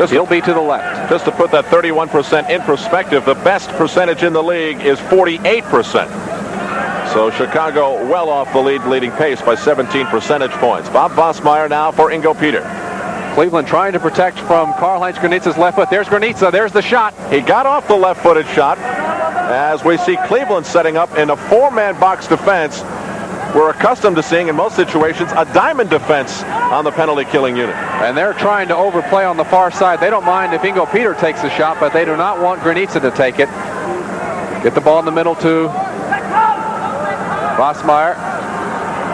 [SPEAKER 3] He'll be to the left.
[SPEAKER 1] Just to put that 31% in perspective, the best percentage in the league is 48%. So Chicago well off the leading pace by 17 percentage points. Bob Vosmeyer now for Ingo Peter.
[SPEAKER 3] Cleveland trying to protect from Karl-Heinz Granitza's left foot. There's Granitza. There's the shot.
[SPEAKER 1] He got off the left-footed shot as we see Cleveland setting up in a 4-man box defense. We're accustomed to seeing in most situations a diamond defense on the penalty killing unit.
[SPEAKER 3] And they're trying to overplay on the far side. They don't mind if Ingo Peter takes the shot, but they do not want Granitza to take it. Get the ball in the middle to Vosmeyer.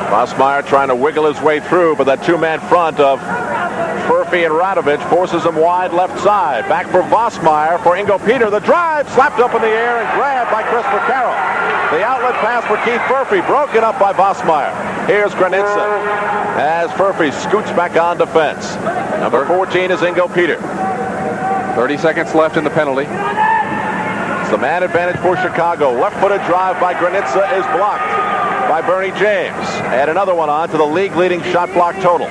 [SPEAKER 1] Vosmeyer trying to wiggle his way through, but that 2-man front of Furphy and Radovich forces him wide left side. Back for Vosmeyer for Ingo Peter. The drive slapped up in the air and grabbed by Christopher Carroll. The outlet pass for Keith Furphy broken up by Vosmeyer. Here's Granitza as Furphy scoots back on defense. Number 14 is Ingo Peter.
[SPEAKER 3] 30 seconds left in the penalty.
[SPEAKER 1] It's the man advantage for Chicago. Left-footed drive by Granitza is blocked by Bernie James. Add another one on to the league-leading shot block total.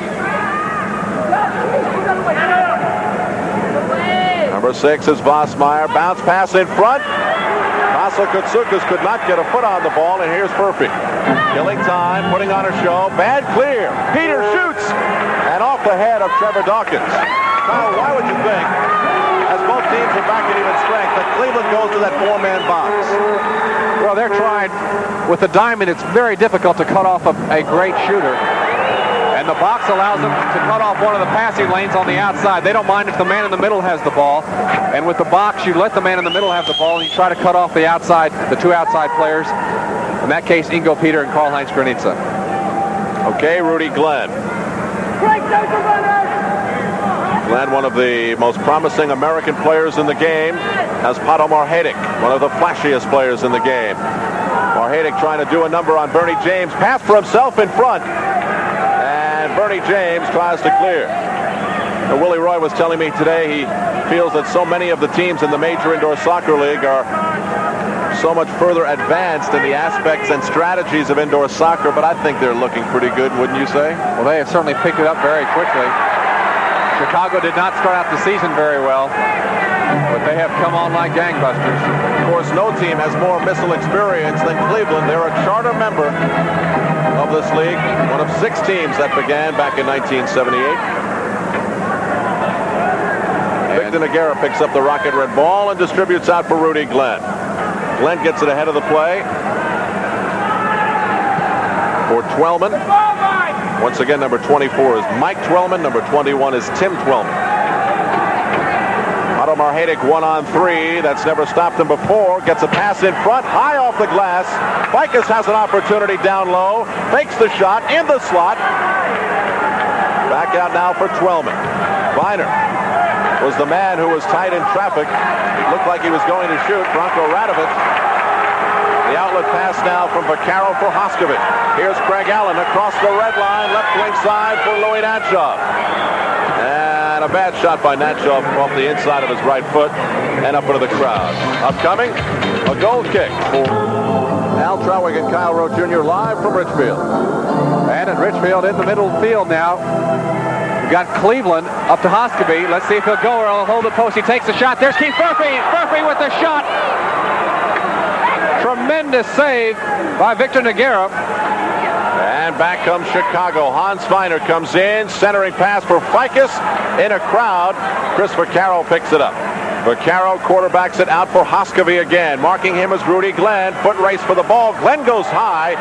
[SPEAKER 1] Number 6 is Vosmeyer. Bounce pass in front. Kutsukas could not get a foot on the ball, and here's Furphy. Killing time, putting on a show. Bad clear. Peter shoots, and off the head of Trevor Dawkins. Kyle, why would you think, as both teams are back at even strength, that Cleveland goes to that 4-man box?
[SPEAKER 3] Well, they're trying. With the diamond, it's very difficult to cut off a great shooter. And the box allows them to cut off one of the passing lanes on the outside. They don't mind if the man in the middle has the ball. And with the box, you let the man in the middle have the ball, and you try to cut off the outside, the 2 outside players. In that case, Ingo Peter and Karl-Heinz Granitza.
[SPEAKER 1] Okay, Rudy Glenn. Glenn, one of the most promising American players in the game, has Pato Marhedic, one of the flashiest players in the game. Marhedic trying to do a number on Bernie James. Pass for himself in front. Bernie James tries to clear. Willie Roy was telling me today he feels that so many of the teams in the Major Indoor Soccer League are so much further advanced in the aspects and strategies of indoor soccer, but I think they're looking pretty good, wouldn't you say?
[SPEAKER 3] Well, they have certainly picked it up very quickly. Chicago did not start out the season very well, but they have come on like gangbusters.
[SPEAKER 1] Of course, no team has more MISL experience than Cleveland. They're a charter member of this league, one of 6 teams that began back in 1978. Victor Nogueira picks up the rocket red ball and distributes out for Rudy Glenn. Glenn gets it ahead of the play for Twellman. Once again, number 24 is Mike Twellman. Number 21 is Tim Twellman. Pato Marhedic 1-on-3. That's never stopped him before. Gets a pass in front, high off the glass. Ficus has an opportunity down low. Fakes the shot in the slot. Back out now for Twellman. Viner was the man who was tight in traffic. Looked like he was going to shoot. Branko Radovich. The outlet pass now from Vaccaro for Hoskovic. Here's Craig Allen across the red line, left wing side for Louis Natchov. And a bad shot by Natchov off the inside of his right foot and up into the crowd. Upcoming, a goal kick for Al Trawick and Kyle Rowe Jr. live from Richfield.
[SPEAKER 3] And at Richfield in the middle field now. We've got Cleveland up to Hoskeby. Let's see if he'll go or he'll hold the post. He takes the shot. There's Keith Furphy. Furphy with the shot. Tremendous save by Victor Nogueira.
[SPEAKER 1] And back comes Chicago. Hans Viner comes in. Centering pass for Ficus in a crowd. Chris Vaccaro picks it up. Vaccaro quarterbacks it out for Hoskeby again. Marking him as Rudy Glenn. Foot race for the ball. Glenn goes high.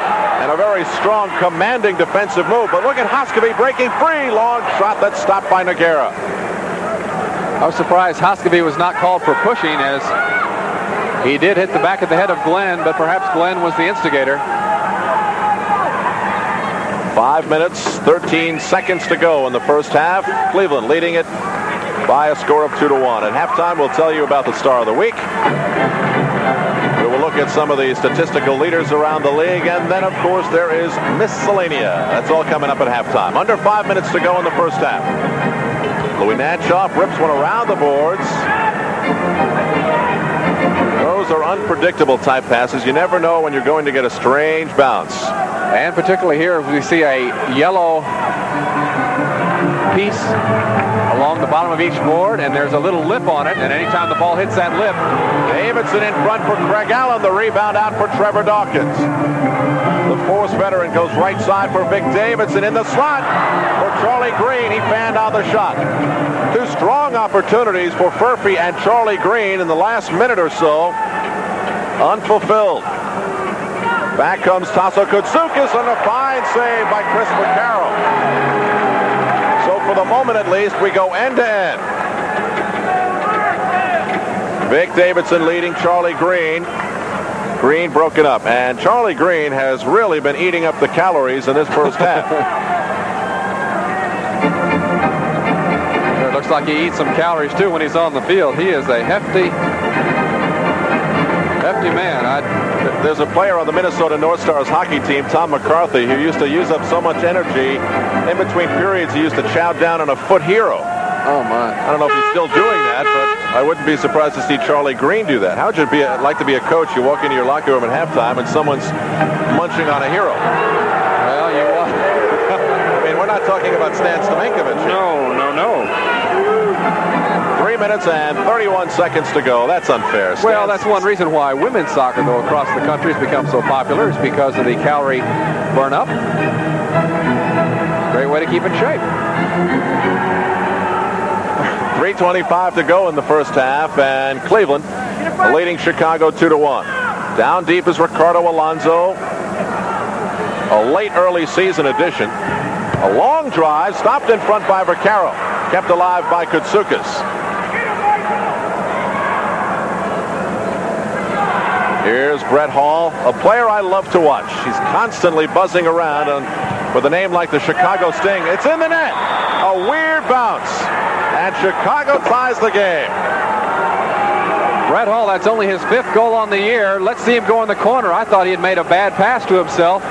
[SPEAKER 1] And a very strong, commanding defensive move. But look at Hoskeby breaking free. Long shot that's stopped by Nogueira.
[SPEAKER 3] I was surprised Hoskeby was not called for pushing, as he did hit the back of the head of Glenn, but perhaps Glenn was the instigator.
[SPEAKER 1] 5 minutes, 13 seconds to go in the first half. Cleveland leading it by a score of 2-1. At halftime, we'll tell you about the star of the week. We will look at some of the statistical leaders around the league, and then, of course, there is Miscellanea. That's all coming up at halftime. Under 5 minutes to go in the first half. Louis Natchov rips one around the boards. Those are unpredictable type passes. You never know when you're going to get a strange bounce.
[SPEAKER 3] And particularly here, we see a yellow piece along the bottom of each board, and there's a little lip on it, and anytime the ball hits that lip.
[SPEAKER 1] Davidson in front for Craig Allen. The rebound out for Trevor Dawkins. The Force veteran goes right side for Vic Davidson in the slot for Charlie Green. He fanned on the shot. Two strong opportunities for Furphy and Charlie Green in the last minute or so. Unfulfilled. Back comes Tasso Koutsoukis, and a fine save by Chris Vaccaro. So for the moment at least, we go end to end. Vic Davidson leading Charlie Green. Green broken up, and Charlie Green has really been eating up the calories in this first half.
[SPEAKER 3] It looks like he eats some calories too when he's on the field. He is a hefty man.
[SPEAKER 1] There's a player on the Minnesota North Stars hockey team, Tom McCarthy, who used to use up so much energy in between periods he used to chow down on a foot hero.
[SPEAKER 3] Oh my!
[SPEAKER 1] I don't know if he's still doing that, but I wouldn't be surprised to see Charlie Green do that. How would you like to be a coach? You walk into your locker room at halftime and someone's munching on a hero.
[SPEAKER 3] Well, you walk.
[SPEAKER 1] I mean, we're not talking about Stan Stamenkovich.
[SPEAKER 2] No.
[SPEAKER 1] 3 minutes and 31 seconds to go. That's unfair.
[SPEAKER 3] Well, that's one reason why women's soccer, though, across the country has become so popular, is because of the calorie burn-up. Great way to keep in shape.
[SPEAKER 1] 3:25 to go in the first half, and Cleveland leading Chicago 2-1. Down deep is Ricardo Alonso. A late early season addition. A long drive, stopped in front by Vaccaro. Kept alive by Koutsoukis. Here's Brett Hall, a player I love to watch. He's constantly buzzing around, and with a name like the Chicago Sting, it's in the net. A weird bounce, and Chicago ties the game.
[SPEAKER 3] Brett Hall, that's only his 5th goal on the year. Let's see him go in the corner. I thought he had made a bad pass to himself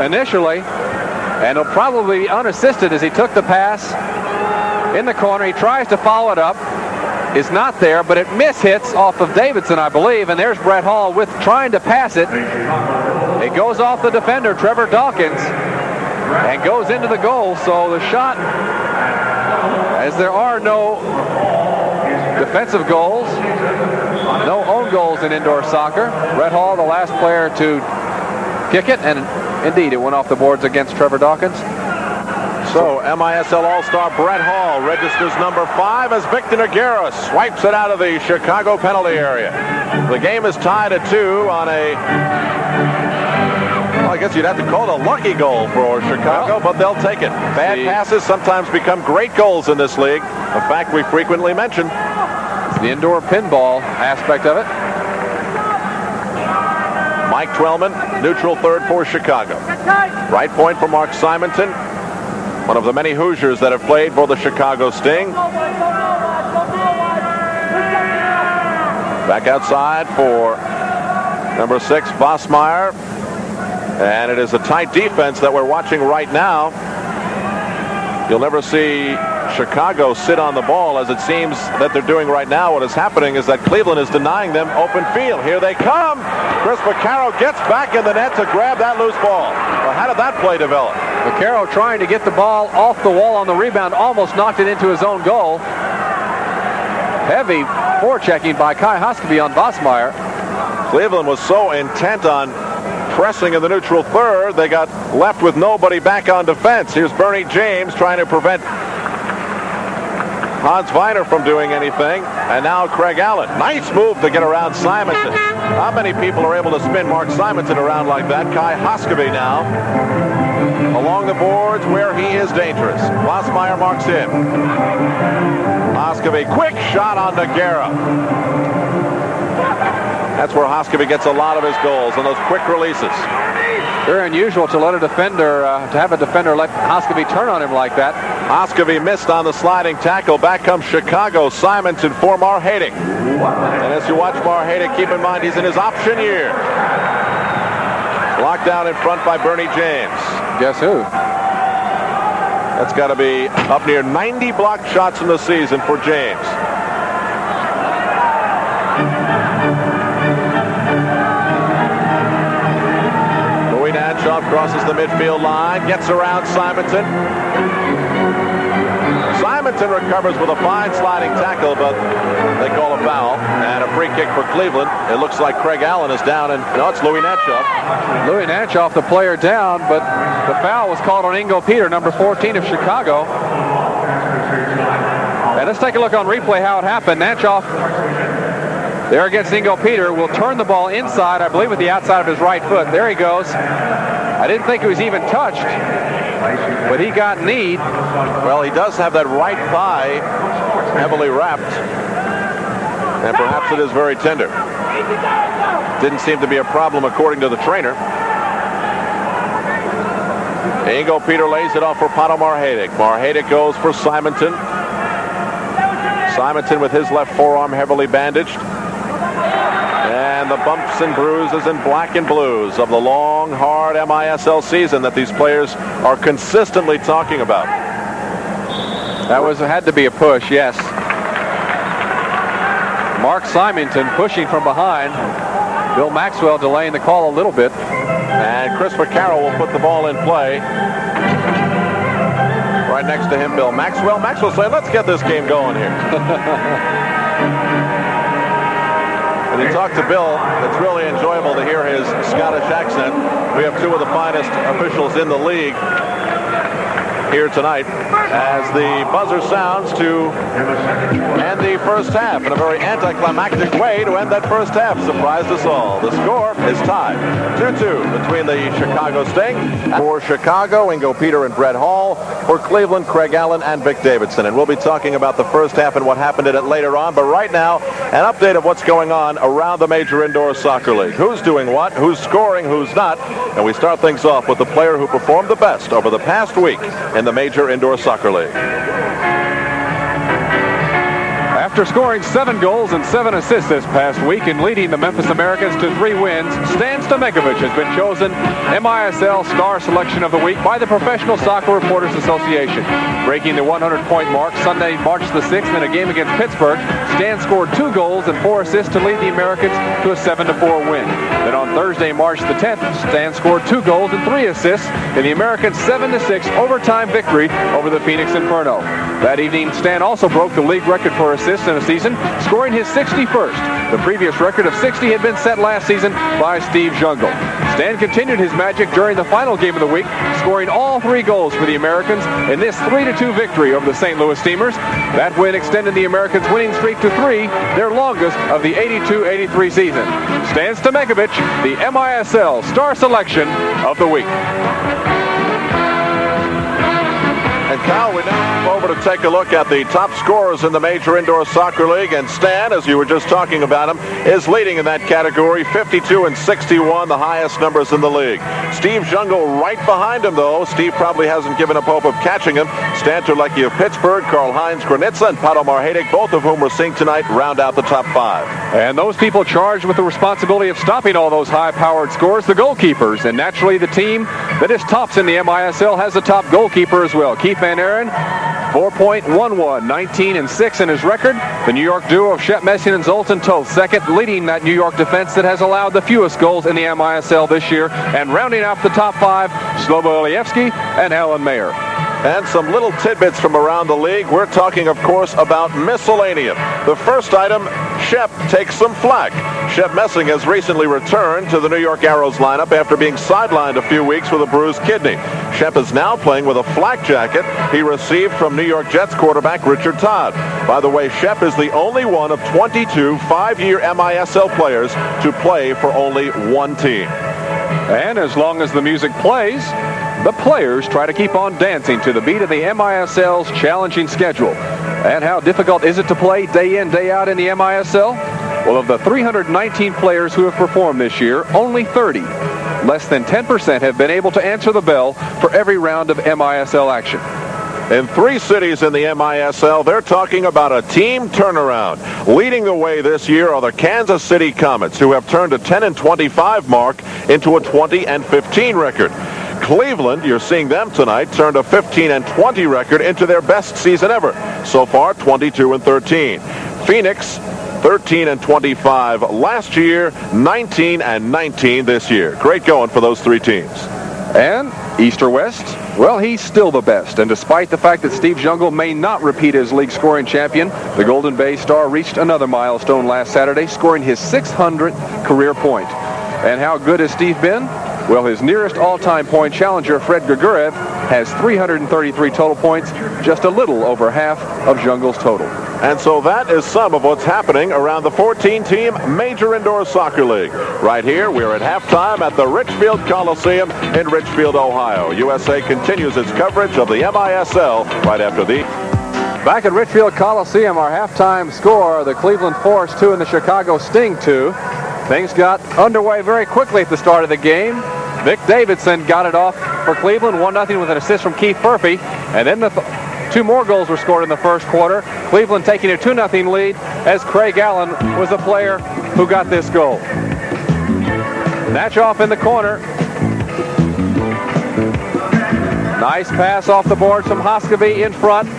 [SPEAKER 3] initially, and he'll probably be unassisted as he took the pass in the corner. He tries to follow it up. Is not there, but it mishits off of Davidson, I believe, and there's Brett Hall with trying to pass it. It goes off the defender, Trevor Dawkins, and goes into the goal. So the shot, as there are no defensive goals, no own goals in indoor soccer. Brett Hall, the last player to kick it, and indeed it went off the boards against Trevor Dawkins.
[SPEAKER 1] So MISL All-Star Brett Hall registers number 5 as Victor Nogueira swipes it out of the Chicago penalty area. The game is tied at 2 on a, well, I guess you'd have to call it a lucky goal for Chicago, but they'll take it. Bad passes sometimes become great goals in this league, a fact we frequently mention.
[SPEAKER 3] It's the indoor pinball aspect of it.
[SPEAKER 1] Mike Twellman, neutral third for Chicago. Right point for Mark Simonton, one of the many Hoosiers that have played for the Chicago Sting. Back outside for number 6, Vosmeyer. And it is a tight defense that we're watching right now. You'll never see Chicago sit on the ball, as it seems that they're doing right now. What is happening is that Cleveland is denying them open field. Here they come. Chris Vaccaro gets back in the net to grab that loose ball. Well, how did that play develop?
[SPEAKER 3] Vaccaro trying to get the ball off the wall on the rebound, almost knocked it into his own goal. Heavy forechecking by Kai Hoskeby on Vosmeyer.
[SPEAKER 1] Cleveland was so intent on pressing in the neutral third, they got left with nobody back on defense. Here's Bernie James trying to prevent Hans Weiner from doing anything, and now Craig Allen. Nice move to get around Simonton. How many people are able to spin Mark Simonton around like that? Kai Hoskeby now along the boards where he is dangerous. Vosmeyer marks in. Hoskeby, quick shot on Nogueira. That's where Hoskeby gets a lot of his goals, on those quick releases.
[SPEAKER 3] Very unusual to let a defender, to have a defender let Hoskeby turn on him like that.
[SPEAKER 1] Hoskeby missed on the sliding tackle. Back comes Chicago. Simonton for Marhadik. And as you watch Marhadik, keep in mind he's in his option year. Locked down in front by Bernie James.
[SPEAKER 3] Guess who?
[SPEAKER 1] That's got to be up near 90 blocked shots in the season for James. Louis Nadshaw crosses the midfield line, gets around Simonton. Simonton recovers with a fine sliding tackle, but they call a foul and a free kick for Cleveland. It looks like Craig Allen is down, and no, it's Louis Natchoff.
[SPEAKER 3] Louis Natchoff, the player, down, but the foul was called on Ingo Peter, number 14 of Chicago. And let's take a look on replay how it happened. Natchoff, there against Ingo Peter, will turn the ball inside, I believe with the outside of his right foot. There he goes. I didn't think he was even touched, but he got kneed.
[SPEAKER 1] Well, he does have that right thigh heavily wrapped, and perhaps it is very tender. Didn't seem to be a problem according to the trainer. Ingo Peter lays it off for Pato Marhedic. Marhedic goes for Simonton. Simonton with his left forearm heavily bandaged. And the bumps and bruises and black and blues of the long, hard MISL season that these players are consistently talking about.
[SPEAKER 3] That had to be a push, yes. Mark Simonton pushing from behind. Bill Maxwell delaying the call a little bit.
[SPEAKER 1] And Chris Vaccaro will put the ball in play. Right next to him, Bill Maxwell. Maxwell saying, let's get this game going here. When you talk to Bill, it's really enjoyable to hear his Scottish accent. We have two of the finest officials in the league here tonight as the buzzer sounds to end the first half in a very anticlimactic way to end that first half. Surprised us all. The score is tied 2-2 between the Chicago Sting. For Chicago, Ingo Peter and Brett Hall. For Cleveland, Craig Allen and Vic Davidson. And we'll be talking about the first half and what happened in it later on. But right now, an update of what's going on around the Major Indoor Soccer League. Who's doing what, who's scoring, who's not. And we start things off with the player who performed the best over the past week in the Major Indoor Soccer League.
[SPEAKER 3] After scoring 7 goals and 7 assists this past week and leading the Memphis Americans to 3 wins, Stan Stomekovic has been chosen MISL Star Selection of the Week by the Professional Soccer Reporters Association. Breaking the 100-point mark Sunday, March the 6th in a game against Pittsburgh, Stan scored 2 goals and 4 assists to lead the Americans to a 7-4 win. Then on Thursday, March the 10th, Stan scored 2 goals and 3 assists in the Americans' 7-6 overtime victory over the Phoenix Inferno. That evening, Stan also broke the league record for assists in a season, scoring his 61st. The previous record of 60 had been set last season by Steve Jungle. Stan continued his magic during the final game of the week, scoring all 3 goals for the Americans in this 3-2 victory over the St. Louis Steamers. That win extended the Americans' winning streak to 3, their longest of the 82-83 season. Stan Stomekovic, the MISL Star Selection of the Week.
[SPEAKER 1] And Kyle, we now move over to take a look at the top scorers in the Major Indoor Soccer League. And Stan, as you were just talking about him, is leading in that category, 52 and 61, the highest numbers in the league. Steve Jungle right behind him, though. Steve probably hasn't given up hope of catching him. Stan Terlecki of Pittsburgh, Karl-Heinz Granitza, and Pato Marhedic, both of whom we're seeing tonight, round out the top 5.
[SPEAKER 3] And those people charged with the responsibility of stopping all those high-powered scores, the goalkeepers. And naturally, the team that is tops in the MISL has a top goalkeeper as well. Keith Van Aaron, 4.11, 19 and 6 in his record. The New York duo of Shep Messian and Zoltan Toth, second, leading that New York defense that has allowed the fewest goals in the MISL this year. And rounding out the top 5, Slobo Ilievsky and Helen Mayer.
[SPEAKER 1] And some little tidbits from around the league. We're talking, of course, about miscellaneum. The first item, Shep takes some flack. Shep Messing has recently returned to the New York Arrows lineup after being sidelined a few weeks with a bruised kidney. Shep is now playing with a flak jacket he received from New York Jets quarterback Richard Todd. By the way, Shep is the only one of 22 5-year MISL players to play for only one team.
[SPEAKER 3] And as long as the music plays, the players try to keep on dancing to the beat of the MISL's challenging schedule. And how difficult is it to play day in, day out in the MISL? Well, of the 319 players who have performed this year, only 30, less than 10%, have been able to answer the bell for every round of MISL action.
[SPEAKER 1] In 3 cities in the MISL, they're talking about a team turnaround. Leading the way this year are the Kansas City Comets, who have turned a 10-25 mark into a 20-15 record. Cleveland, you're seeing them tonight, turned a 15-20 record into their best season ever. So far, 22-13. Phoenix, 13-25 last year, 19-19 this year. Great going for those 3 teams.
[SPEAKER 3] And East or West? Well, he's still the best. And despite the fact that Steve Jungle may not repeat as league scoring champion, the Golden Bay Star reached another milestone last Saturday, scoring his 600th career point. And how good has Steve been? Well, his nearest all-time point challenger, Fred Grigurev, has 333 total points, just a little over half of Jungle's total.
[SPEAKER 1] And so that is some of what's happening around the 14-team Major Indoor Soccer League. Right here, we're at halftime at the Richfield Coliseum in Richfield, Ohio. USA continues its coverage of the MISL right after the...
[SPEAKER 3] Back at Richfield Coliseum, our halftime score, the Cleveland Force 2 and the Chicago Sting 2. Things got underway very quickly at the start of the game. Vic Davidson got it off for Cleveland, 1-0 with an assist from Keith Murphy. And then two more goals were scored in the first quarter. Cleveland taking a 2-0 lead as Craig Allen was the player who got this goal. Natch off in the corner. Nice pass off the boards from Hoskeby in front.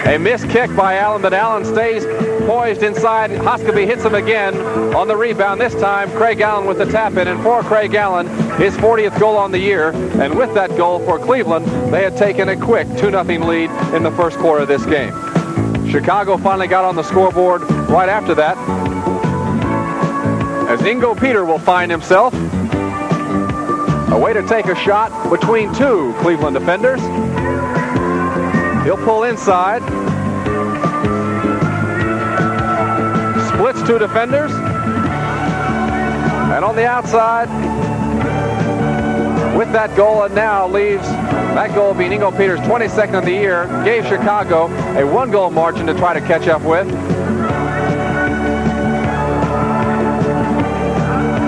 [SPEAKER 3] A missed kick by Allen, but Allen stays poised inside. Hoskeby hits him again on the rebound. This time, Craig Allen with the tap-in. And for Craig Allen, his 40th goal on the year. And with that goal for Cleveland, they had taken a quick 2-0 lead in the first quarter of this game. Chicago finally got on the scoreboard right after that, as Ingo Peter will find himself a way to take a shot between two Cleveland defenders. He'll pull inside. Splits two defenders. And on the outside, with that goal, and now leaves, that goal being Ingo Peter's 22nd of the year, gave Chicago a one-goal margin to try to catch up with.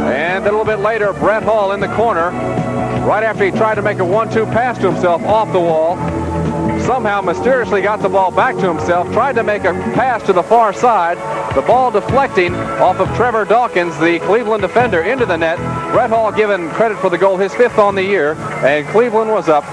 [SPEAKER 3] And a little bit later, Brett Hall in the corner, right after he tried to make a 1-2 pass to himself off the wall. Somehow mysteriously got the ball back to himself, tried to make a pass to the far side, the ball deflecting off of Trevor Dawkins, the Cleveland defender, into the net. Brett Hall given credit for the goal, his 5th on the year, and Cleveland was up,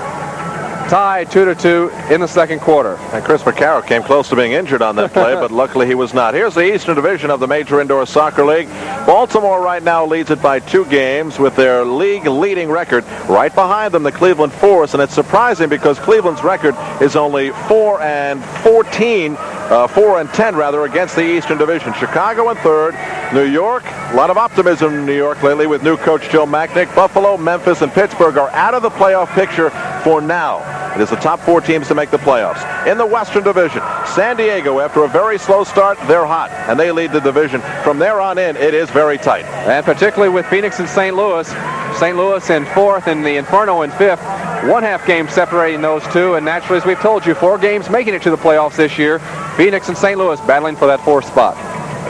[SPEAKER 3] tied 2-2 in the second quarter.
[SPEAKER 1] And Chris McCarroll came close to being injured on that play, but luckily he was not. Here's the Eastern Division of the Major Indoor Soccer League. Baltimore right now leads it by 2 games with their league-leading record. Right behind them, the Cleveland Force, and it's surprising because Cleveland's record is only 4-10 against the Eastern Division. Chicago in 3rd, New York, a lot of optimism in New York lately with new coach Joe Macknick. Buffalo, Memphis, and Pittsburgh are out of the playoff picture for now. It is the top 4 teams to make the playoffs. In the Western Division, San Diego, after a very slow start, they're hot, and they lead the division. From there on in, it is very tight.
[SPEAKER 3] And particularly with Phoenix and St. Louis. St. Louis in 4th and the Inferno in 5th. 1/2 game separating those two, and naturally, as we've told you, 4 games making it to the playoffs this year. Phoenix and St. Louis battling for that 4th spot.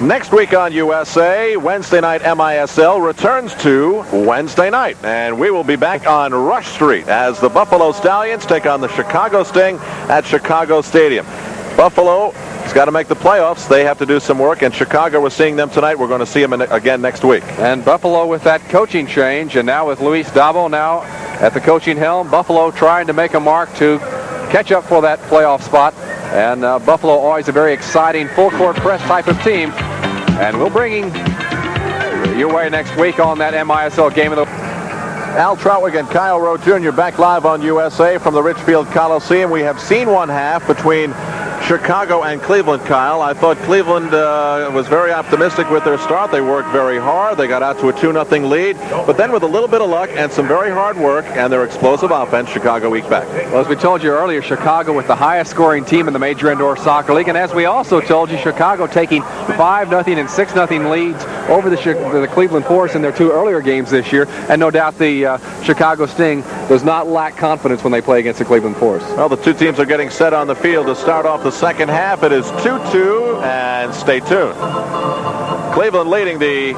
[SPEAKER 1] Next week on USA, Wednesday night MISL returns to Wednesday night. And we will be back on Rush Street as the Buffalo Stallions take on the Chicago Sting at Chicago Stadium. Buffalo has got to make the playoffs. They have to do some work. And Chicago, we're seeing them tonight. We're going to see them again next week.
[SPEAKER 3] And Buffalo with that coaching change, and now with Luis Dabo now at the coaching helm, Buffalo trying to make a mark to catch up for that playoff spot. And Buffalo always a very exciting full-court press type of team. And we'll bring your way next week on that MISL game of the...
[SPEAKER 1] Al Trautwig and Kyle Rowe Jr. back live on USA from the Richfield Coliseum. We have seen 1/2 between Chicago and Cleveland, Kyle. I thought Cleveland was very optimistic with their start. They worked very hard. They got out to a 2-0 lead. But then with a little bit of luck and some very hard work and their explosive offense, Chicago eked back.
[SPEAKER 3] Well, as we told you earlier, Chicago with the highest scoring team in the Major Indoor Soccer League. And as we also told you, Chicago taking 5-0 and 6-0 leads over the Cleveland Force in their 2 earlier games this year. And no doubt the Chicago Sting does not lack confidence when they play against the Cleveland Force.
[SPEAKER 1] Well, the 2 teams are getting set on the field to start off the second half. It is 2-2, and stay tuned. Cleveland leading the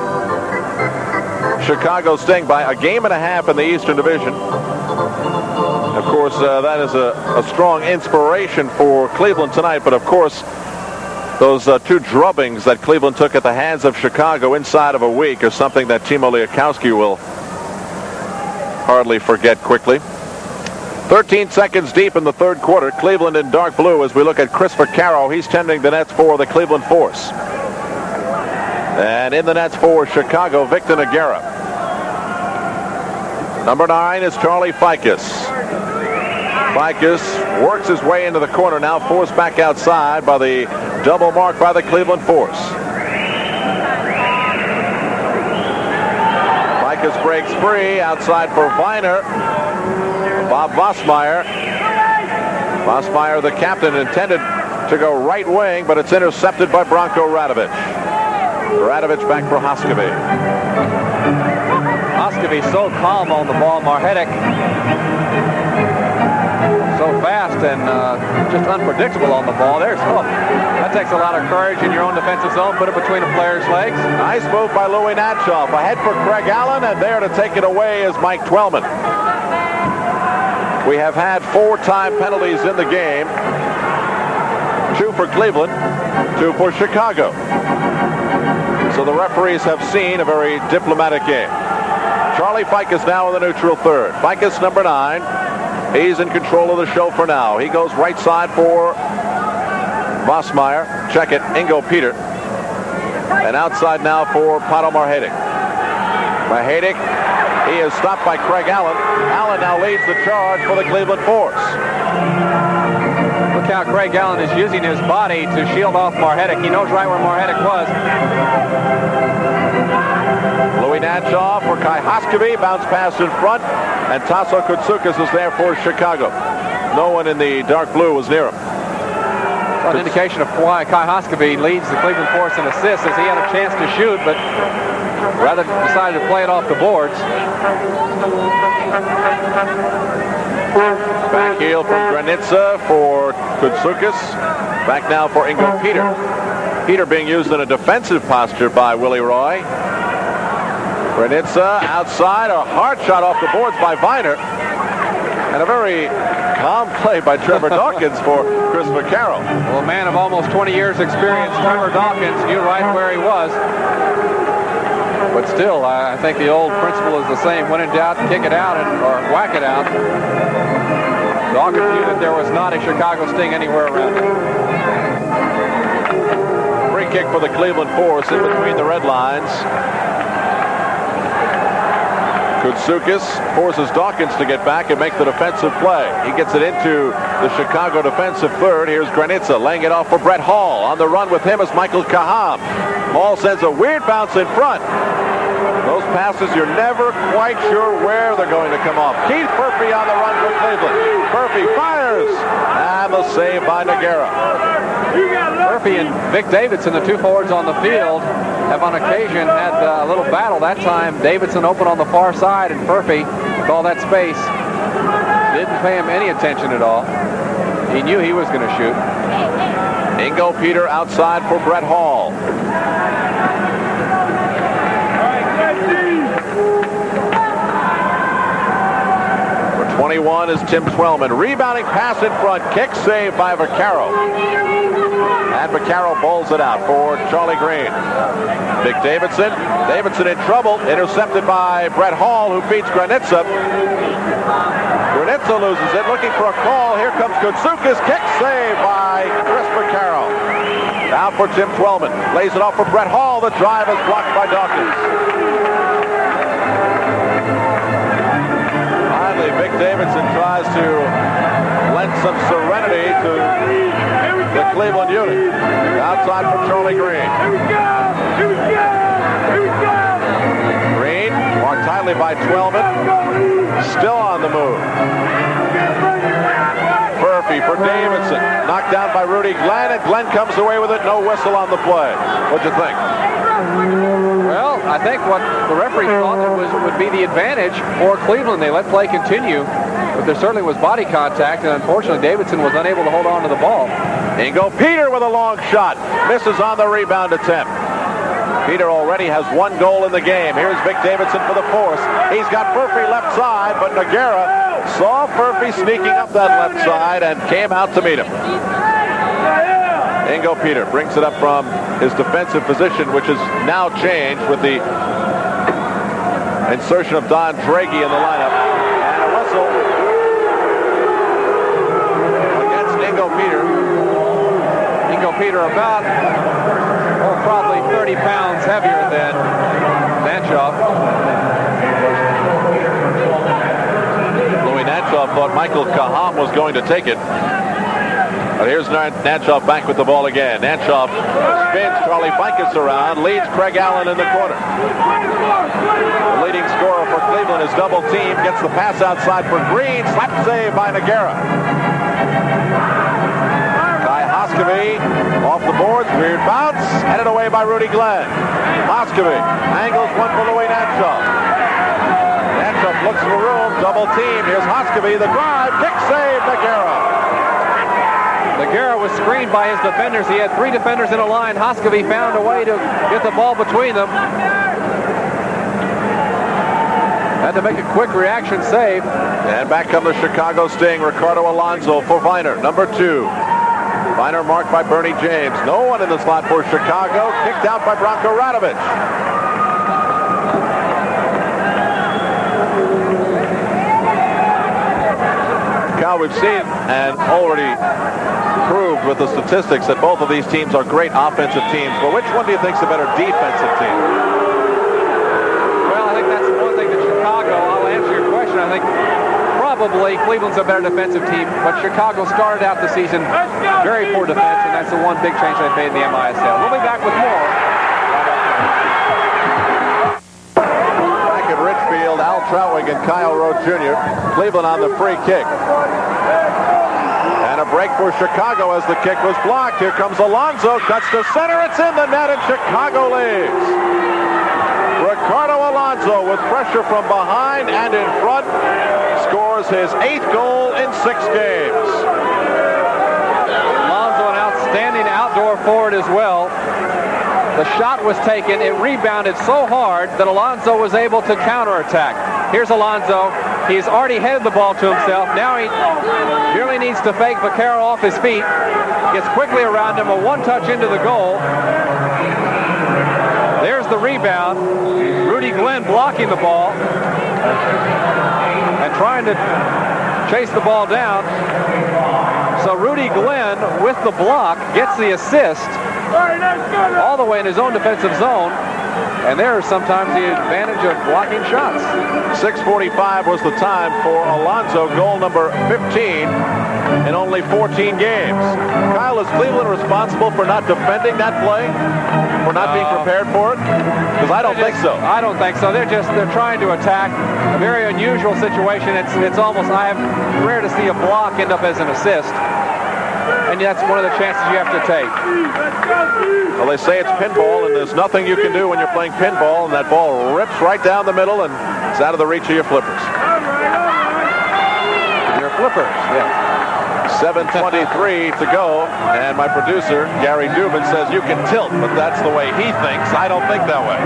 [SPEAKER 1] Chicago Sting by 1.5 games in the Eastern Division. Of course, that is a strong inspiration for Cleveland tonight, but of course, those 2 drubbings that Cleveland took at the hands of Chicago inside of a week are something that Timo Liakowski will hardly forget quickly. 13 seconds deep in the 3rd quarter. Cleveland in dark blue as we look at Chris Vaccaro. He's tending the nets for the Cleveland Force. And in the nets for Chicago, Victor Nogueira. Number 9 is Charlie Ficus. Ficus works his way into the corner, now forced back outside by the double mark by the Cleveland Force. Ficus breaks free outside for Viner. Bob Vossmeyer. Vossmeyer, the captain, intended to go right wing, but it's intercepted by Bronco Radovich. Radovich back for Hoskevy.
[SPEAKER 3] Hoskevy so calm on the ball. Marhetic so fast and just unpredictable on the ball. That takes a lot of courage in your own defensive zone. Put it between a player's legs.
[SPEAKER 1] Nice move by Louis Natchoff. Ahead for Craig Allen, and there to take it away is Mike Twellman. We have had 4 time penalties in the game. 2 for Cleveland, 2 for Chicago. So the referees have seen a very diplomatic game. Charlie Ficus now in the neutral third. Ficus, number 9. He's in control of the show for now. He goes right side for Vossmeyer. Check it, Ingo Peter. And outside now for Pato Marhetic. Marhetic, he is stopped by Craig Allen. Allen now leads the charge for the Cleveland Force.
[SPEAKER 3] Look how Craig Allen is using his body to shield off Marhetic. He knows right where Marhetic was.
[SPEAKER 1] Louis Natchoff for Kai Hoskevy. Bounce pass in front. And Tasso Koutsoukas is there for Chicago. No one in the dark blue was near him.
[SPEAKER 3] Well, an indication of why Kai Hoskevy leads the Cleveland Force in assists, as he had a chance to shoot, but rather decided to play it off the boards.
[SPEAKER 1] Back heel from Granitza for Koutsoukas. Back now for Ingo Peter. Peter being used in a defensive posture by Willie Roy. Granitza outside, a hard shot off the boards by Viner. And a very calm play by Trevor Dawkins for Chris McCarroll.
[SPEAKER 3] Well, a man of almost 20 years experience, Trevor Dawkins knew right where he was. But still, I think the old principle is the same. When in doubt, kick it out or whack it out. Dawkins knew that there was not a Chicago Sting anywhere around him.
[SPEAKER 1] Free kick for the Cleveland Force in between the red lines. Koutsoukas forces Dawkins to get back and make the defensive play. He gets it into the Chicago defensive third. Here's Granitza laying it off for Brett Hall. On the run with him is Michael Kaham. Hall sends a weird bounce in front. Those passes, you're never quite sure where they're going to come off. Keith Murphy on the run for Cleveland. Murphy fires. And the save by Nogueira.
[SPEAKER 3] Murphy and Vic Davidson, the 2 forwards on the field, have on occasion had a little battle. That time, Davidson open on the far side, and Murphy, with all that space, didn't pay him any attention at all. He knew he was going to shoot.
[SPEAKER 1] Ingo Peter outside for Brett Hall. For 21 is Tim Twellman. Rebounding pass in front. Kick save by Vaccaro. And Vaccaro bowls it out for Charlie Green. Vic Davidson. Davidson in trouble. Intercepted by Brett Hall, who beats Granitza. Granitza loses it. Looking for a call. Here comes Koutsoukas. Kick save by Chris Vaccaro. Now for Tim Twellman. Lays it off for Brett Hall. The drive is blocked by Dawkins. Finally, Vic Davidson tries to lend some serenity to the Cleveland unit. Outside for Charlie Green. Green, marked tightly by Twellman. Still on the move. Murphy for Davidson. Knocked down by Rudy Glenn, and Glenn comes away with it. No whistle on the play. What'd you think?
[SPEAKER 3] Well, I think what the referee thought would be the advantage for Cleveland. They let play continue, but there certainly was body contact, and unfortunately Davidson was unable to hold on to the ball.
[SPEAKER 1] Ingo Peter with a long shot. Misses on the rebound attempt. Peter already has 1 goal in the game. Here's Vic Davidson for the Force. He's got Murphy left side, but Nogueira saw Murphy sneaking up that left side and came out to meet him. Ingo Peter brings it up from his defensive position, which is now changed with the insertion of Don Draghi in the lineup. And a whistle against Ingo Peter.
[SPEAKER 3] Ingo Peter about, probably 30 pounds heavier than Natchoff. Michael Kaham was going to take it. But here's Nanchoff back with the ball again. Nanchoff spins Charlie Ficus around, leads Craig Allen in the corner. The leading scorer for Cleveland is double team, gets the pass outside for Green, slap save by Nogueira. Kai Hoskevy off the boards, weird bounce, headed away by Rudy Glenn. Hoskevy angles one for Louis Nanchoff. Nanchoff looks for room, double team. Here's Hoskevy, the drive, kick save, Nogueira. Nogueira was screened by his defenders. He had 3 defenders in a line. Hoskevy found a way to get the ball between them. Had to make a quick reaction save. And back come the Chicago Sting. Ricardo Alonso for Viner, number 2. Viner marked by Bernie James. No one in the slot for Chicago. Kicked out by Branko Radovic. Cal, we've seen and already proved with the statistics that both of these teams are great offensive teams. But which one do you think is the better defensive team? Well, I think that's one thing that Chicago, I'll answer your question. I think probably Cleveland's a better defensive team, but Chicago started out the season very poor defense, and that's the one big change they've made in the MISL. We'll be back with more. Back at Richfield, Al Troutwig and Kyle Rowe Jr. Cleveland on the free kick. And a break for Chicago as the kick was blocked. Here comes Alonso, cuts to center, it's in the net, and Chicago leads. Ricardo Alonso with pressure from behind and in front scores his 8th goal in 6 games. Alonso, an outstanding outdoor forward as well. The shot was taken, it rebounded so hard that Alonso was able to counterattack. Here's Alonso. He's already headed the ball to himself. Now he merely needs to fake Vaquero off his feet. Gets quickly around him, a one-touch into the goal. There's the rebound. Rudy Glenn blocking the ball and trying to chase the ball down. So Rudy Glenn, with the block, gets the assist all the way in his own defensive zone. And there's sometimes the advantage of blocking shots. 6:45 was the time for Alonso, goal number 15 in only 14 games. Kyle, is Cleveland responsible for not defending that play? For not being prepared for it? Because I don't think so. I don't think so. They're trying to attack. A very unusual situation. It's almost, I have rare to see a block end up as an assist. And that's one of the chances you have to take. Well, they say it's pinball, and there's nothing you can do when you're playing pinball, and that ball rips right down the middle, and it's out of the reach of your flippers. Your flippers, yeah. 7:23 to go, and my producer, Gary Dubin, says you can tilt, but that's the way he thinks. I don't think that way.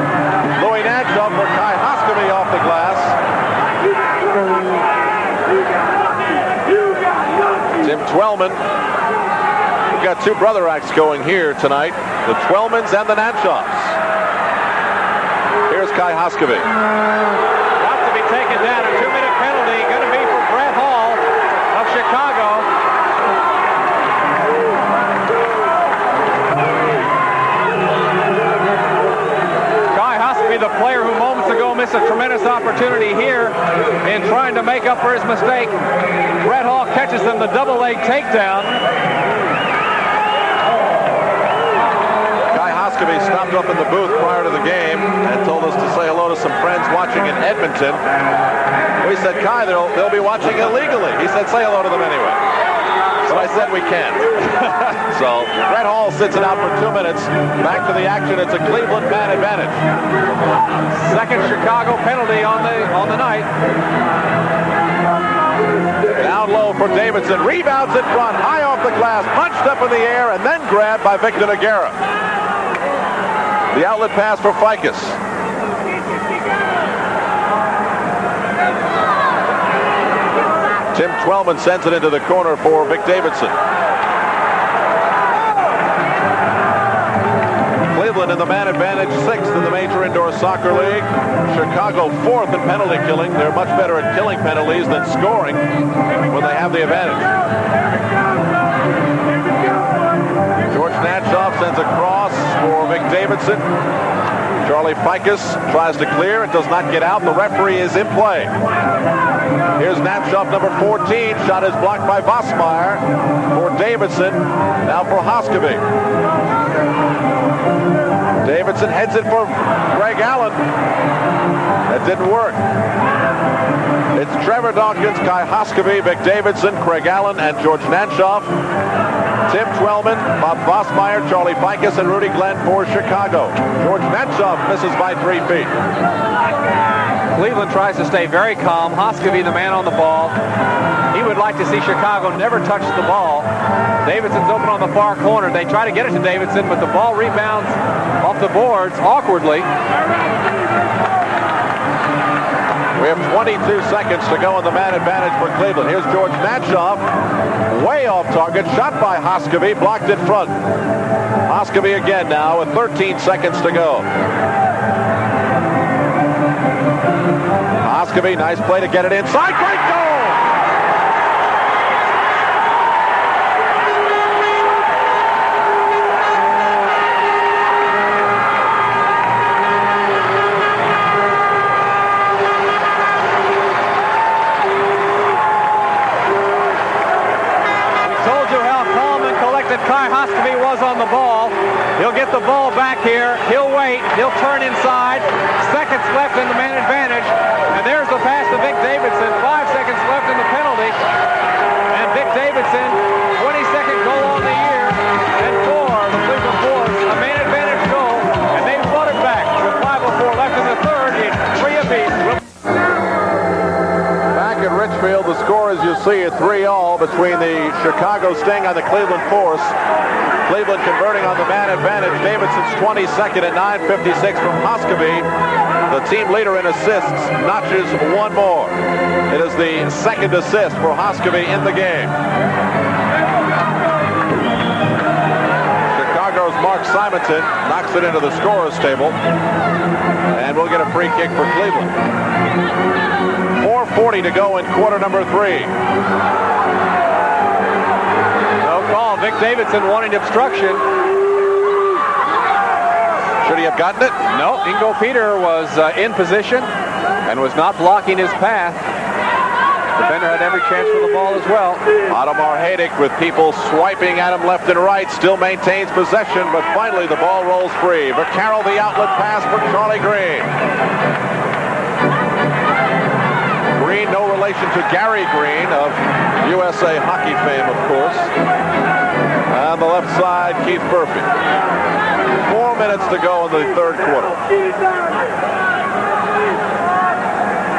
[SPEAKER 3] Louis Nanchoff for Kai Hoskevy off the glass. Tim Twellman. We've got 2 brother acts going here tonight, the Twellmans and the Nanchoffs. Here's Kai Hoskevy. Got to be taken down. A 2-minute penalty going to be for Brett Hall of Chicago. Kai Hoskevy, the player who moments ago missed a tremendous opportunity here in trying to make up for his mistake. Brett Hall catches them the double leg takedown. Hoskevy stopped up in the booth prior to the game and told us to say hello to some friends watching in Edmonton. We said, Kai, they'll be watching illegally. He said, say hello to them anyway. So I said we can't. So Brett Hall sits it out for 2 minutes. Back to the action. It's a Cleveland man advantage. Second Chicago penalty on the night. Down low for Davidson. Rebounds in front. High off the glass. Punched up in the air and then grabbed by Victor Nogueira. The outlet pass for Ficus. Tim Twellman sends it into the corner for Vic Davidson. Cleveland in the man advantage, 6th in the Major Indoor Soccer League. Chicago 4th in penalty killing. They're much better at killing penalties than scoring when they have the advantage. George Nanchoff sends a cross for Vic Davidson.
[SPEAKER 1] Charlie Ficus tries to clear. It does not get out. The referee is in play. Here's Natshoff, number 14. Shot is blocked by Vossmeyer for Davidson. Now for Hoskeby. Davidson heads it for Greg Allen. That didn't work. It's Trevor Dawkins, Kai Hoskeby, Vic Davidson, Craig Allen, and George Natshoff. Tim Twellman, Bob Vossmeyer, Charlie Ficus, and Rudy Glenn for Chicago. George Natshoff misses by 3 feet.
[SPEAKER 3] Cleveland tries to stay very calm. Hoskeby, the man on the ball. He would like to see Chicago never touch the ball. Davidson's open on the far corner. They try to get it to Davidson, but the ball rebounds off the boards awkwardly.
[SPEAKER 1] We have 22 seconds to go in the man advantage for Cleveland. Here's George Natshoff, way off target, shot by Hoskeby, blocked in front. Hoskeby again now with 13 seconds to go. Hoskeby, nice play to get it inside, great goal!
[SPEAKER 3] Kai Hoskeby was on the ball. He'll get the ball back here. He'll wait. He'll turn inside. Seconds left in the man advantage. And there's the pass to Vic Davidson. 5 seconds left in the penalty. And Vic Davidson, 22nd goal on the year. And for the Cleveland Force, a man advantage goal. And they fought it back with 5:04 left in the third. It's 3 apiece.
[SPEAKER 1] Back at Richfield, the score, as you see, is 3-all between the Chicago Sting and the Cleveland Force. Cleveland converting on the man advantage. Davidson's 22nd at 9:56 from Hoskeby. The team leader in assists notches one more. It is the second assist for Hoskeby in the game. Chicago's Mark Simonton knocks it into the scorer's table. And we'll get a free kick for Cleveland. 4:40 to go in quarter number 3.
[SPEAKER 3] No call. Vic Davidson wanting obstruction.
[SPEAKER 1] Should he have gotten it?
[SPEAKER 3] No. Ingo Peter was in position and was not blocking his path. Defender had every chance for the ball as well.
[SPEAKER 1] Ottomar Haydick, with people swiping at him left and right, still maintains possession, but finally the ball rolls free. Vaccaro, the outlet pass for Charlie Green. Green, no relation to Gary Green of USA Hockey fame, of course. On the left side, Keith Murphy. 4 minutes to go in the third quarter.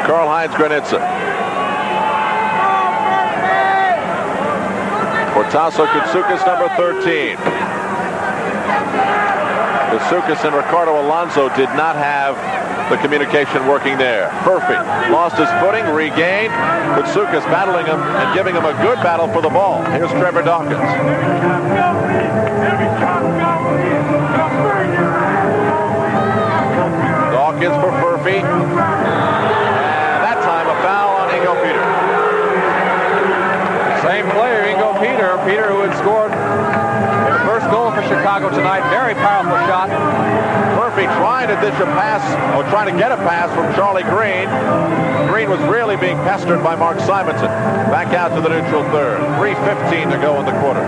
[SPEAKER 1] Karl-Heinz Granitza. For Tasso Koutsoukas, number 13. Koutsoukas and Ricardo Alonso did not have the communication working there. Murphy lost his footing, regained. Koutsoukas battling him and giving him a good battle for the ball. Here's Trevor Dawkins. Dawkins for Murphy. And that time a foul on Ingo Peter.
[SPEAKER 3] Same player, Ingo Peter. Peter, who had scored the first goal for Chicago tonight. Very powerful shot.
[SPEAKER 1] Murphy trying to dish a pass, or trying to get a pass from Charlie Green. Green was really being pestered by Mark Simonton. Back out to the neutral third. 3:15 to go in the quarter.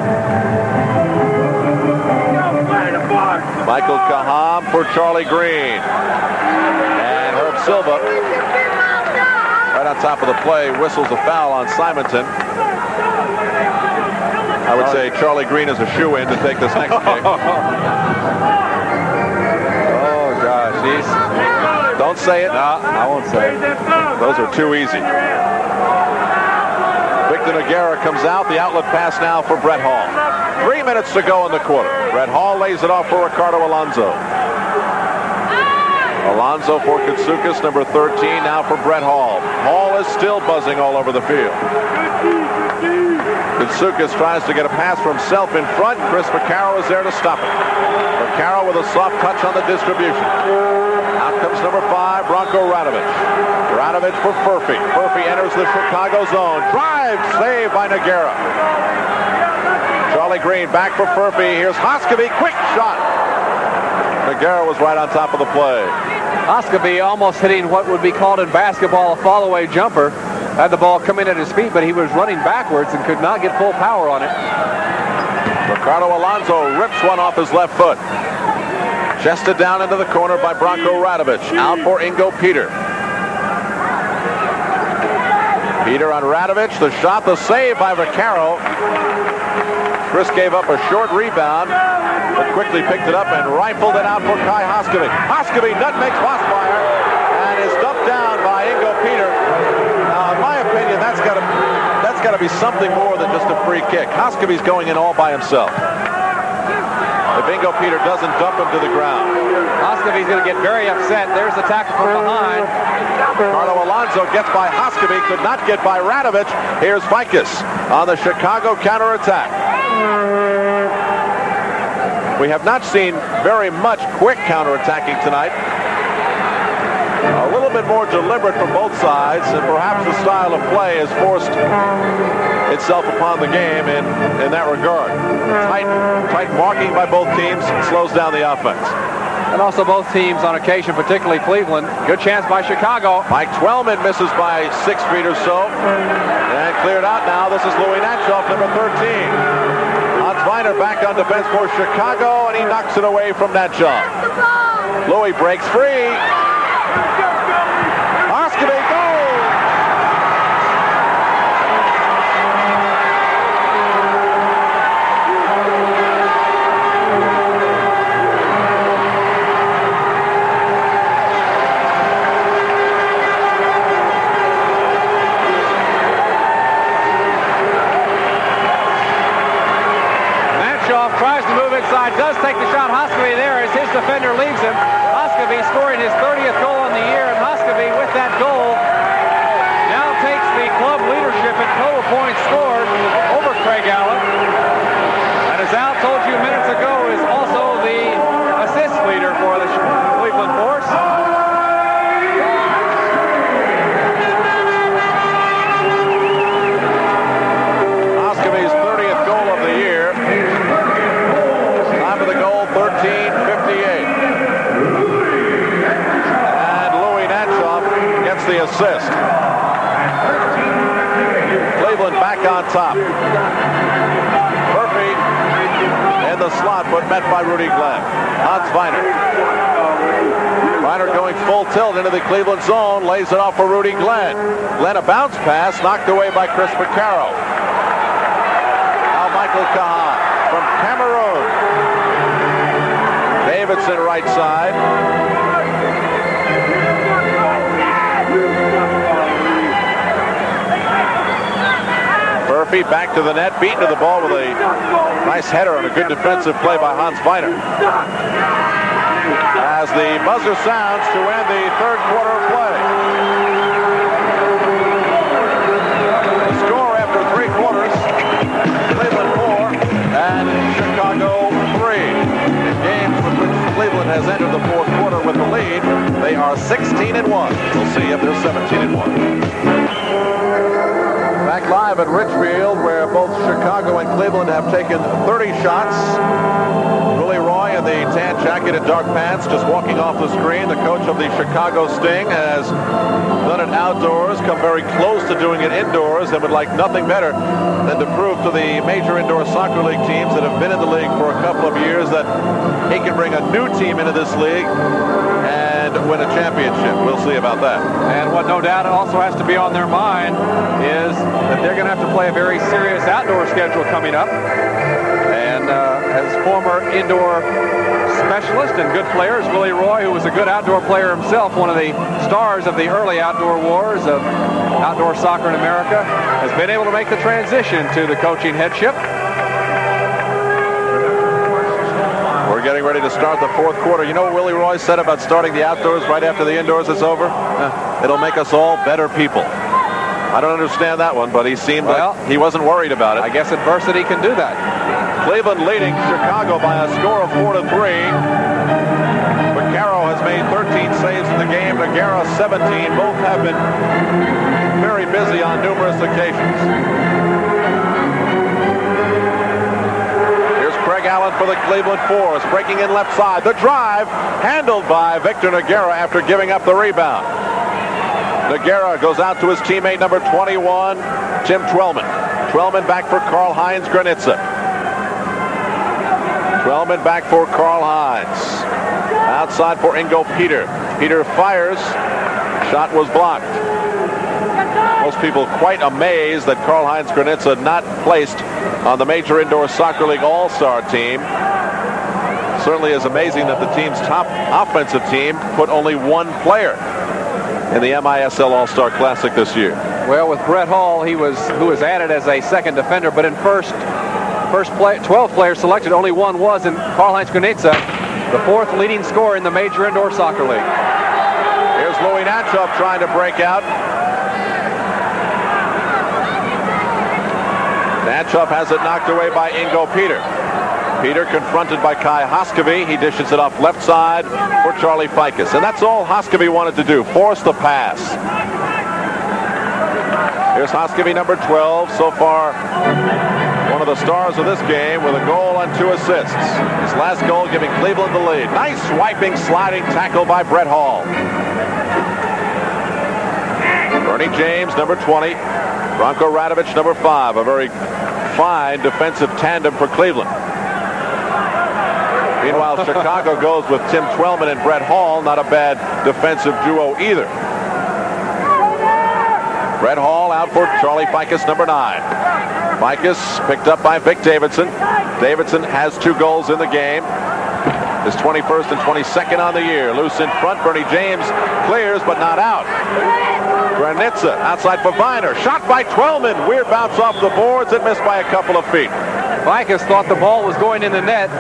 [SPEAKER 1] Michael Kaham for Charlie Green. And Herb Silva, right on top of the play, whistles a foul on Simonton. I would say Charlie Green is a shoo-in to take this next game.
[SPEAKER 3] Oh, gosh.
[SPEAKER 1] Don't say it.
[SPEAKER 3] No, I won't say it.
[SPEAKER 1] Those are too easy. Victor Nogueira comes out. The outlet pass now for Brett Hall. 3 minutes to go in the quarter. Brett Hall lays it off for Ricardo Alonso. Alonso for Koutsoukas, number 13, now for Brett Hall. Hall is still buzzing all over the field. Koutsoukas tries to get a pass for himself in front. Chris Vaccaro is there to stop it. Vaccaro with a soft touch on the distribution. Out comes number 5, Branko Radovic. Radovic for Murphy. Murphy enters the Chicago zone. Drive, save by Nogueira. Charlie Green back for Murphy. Here's Hoskeby, quick shot. Noguera was right on top of the play.
[SPEAKER 3] Hoskeby almost hitting what would be called in basketball a fall-away jumper. Had the ball come in at his feet, but he was running backwards and could not get full power on it.
[SPEAKER 1] Ricardo Alonso rips one off his left foot. Chested down into the corner by Branko Radovic. Out for Ingo Peter. Peter on Radovic. The shot, the save by Vaccaro. Chris gave up a short rebound, but quickly picked it up and rifled it out for Kai Hoskeby. Hoskeby nutmegs Vosmeyer and is dumped down by Ingo Peter. Now, in my opinion, that's got to be something more than just a free kick. Hoskeby's going in all by himself. If Ingo Peter doesn't dump him to the ground.
[SPEAKER 3] Hoskeby's going to get very upset. There's the tackle from behind.
[SPEAKER 1] Carlo Alonso gets by Hoskeby, could not get by Radovic. Here's Ficus on the Chicago counterattack. We have not seen very much quick counterattacking tonight. A little bit more deliberate from both sides, and perhaps the style of play has forced itself upon the game in that regard. Tight marking by both teams slows down the offense.
[SPEAKER 3] And also both teams on occasion, particularly Cleveland. Good chance by Chicago.
[SPEAKER 1] Mike Twellman misses by 6 feet or so. And cleared out now. This is Louis Natchoff, number 13. Hans Weiner back on defense for Chicago, and he knocks it away from Natchoff. Louis breaks free. Hoskeby goal!
[SPEAKER 3] Tries to move inside, does take the shot. Hoskeby there as his defender leaves him. Hoskeby scoring his 30th goal on the year, and Hoskeby with that goal now takes the club leadership in total points scored over Craig Allen. And as Al told you minutes ago, is also the assist leader for the Cleveland Force.
[SPEAKER 1] Hoskeby's 30th goal of the year. 13:58. And Louis Natchoff gets the assist. Cleveland back on top. Murphy in the slot, but met by Rudy Glenn. Hans Weiner. Weiner going full tilt into the Cleveland zone, lays it off for Rudy Glenn. Glenn a bounce pass, knocked away by Chris Vaccaro. Now Michael Kahan from Cameroon. Davidson right side. Murphy back to the net, beaten to the ball with a nice header and a good defensive play by Hans Weiner. As the buzzer sounds to end the third quarter of play. The score after 3 quarters, Cleveland 4 and Chicago 3. In games with which Cleveland has entered the fourth quarter with the lead, they are 16-1. We'll see if they're 17-1. Back live at Richfield, where both Chicago and Cleveland have taken 30 shots. Willie Roy in the tan jacket and dark pants just walking off the screen. The coach of the Chicago Sting has done it outdoors, come very close to doing it indoors, and would like nothing better than to prove to the major indoor soccer league teams that have been in the league for a couple of years that he can bring a new team into this league and win a championship. We'll see about that.
[SPEAKER 3] And what no doubt also has to be on their mind is that they're going to have to play a very serious outdoor schedule coming up. And as former indoor specialist and good players, Willie Roy, who was a good outdoor player himself, one of the stars of the early outdoor wars of outdoor soccer in America, has been able to make the transition to the coaching headship.
[SPEAKER 1] We're getting ready to start the fourth quarter. You know what Willie Roy said about starting the outdoors right after the indoors is over? It'll make us all better people. I don't understand that one, but he seemed like he wasn't worried about it.
[SPEAKER 3] I guess adversity can do that.
[SPEAKER 1] Cleveland leading Chicago by a score of 4-3. Vaccaro has made 13 saves in the game. Noguera 17. Both have been very busy on numerous occasions. Here's Craig Allen Allen for the Cleveland Force, breaking in left side. The drive, handled by Victor Nogueira after giving up the rebound. Nogueira goes out to his teammate number 21, Tim Twellman. Twellman back for Karl-Heinz Granitza. Twellman back for Karl-Heinz. Outside for Ingo Peter. Peter fires. Shot was blocked. Most people quite amazed that Karl-Heinz Granitza not placed on the Major Indoor Soccer League All-Star team. Certainly is amazing that the team's top offensive team put only one player in the MISL All-Star Classic this year.
[SPEAKER 3] Well, with Brett Hall, who was added as a second defender, but in 12 players selected, only one was, and Karl-Heinz Granitza, the fourth leading scorer in the Major Indoor Soccer League.
[SPEAKER 1] Here's Louis Natchov trying to break out. Natchov has it knocked away by Ingo Peter. Peter confronted by Kai Hoskevy. He dishes it off left side for Charlie Ficus. And that's all Hoskevy wanted to do, force the pass. Here's Hoskevy, number 12, so far one of the stars of this game with a goal and 2 assists. His last goal giving Cleveland the lead. Nice swiping, sliding tackle by Brett Hall. Bernie James, number 20. Branko Radovic, number 5. A very fine defensive tandem for Cleveland. Meanwhile, Chicago goes with Tim Twellman and Brett Hall. Not a bad defensive duo either. Brett Hall out for Charlie Ficus, number 9. Ficus picked up by Vic Davidson. Davidson has 2 goals in the game. His 21st and 22nd on the year. Loose in front. Bernie James clears, but not out. Granitza outside for Viner. Shot by Twellman. Weird bounce off the boards and missed by a couple of feet.
[SPEAKER 3] Ficus thought the ball was going in the net.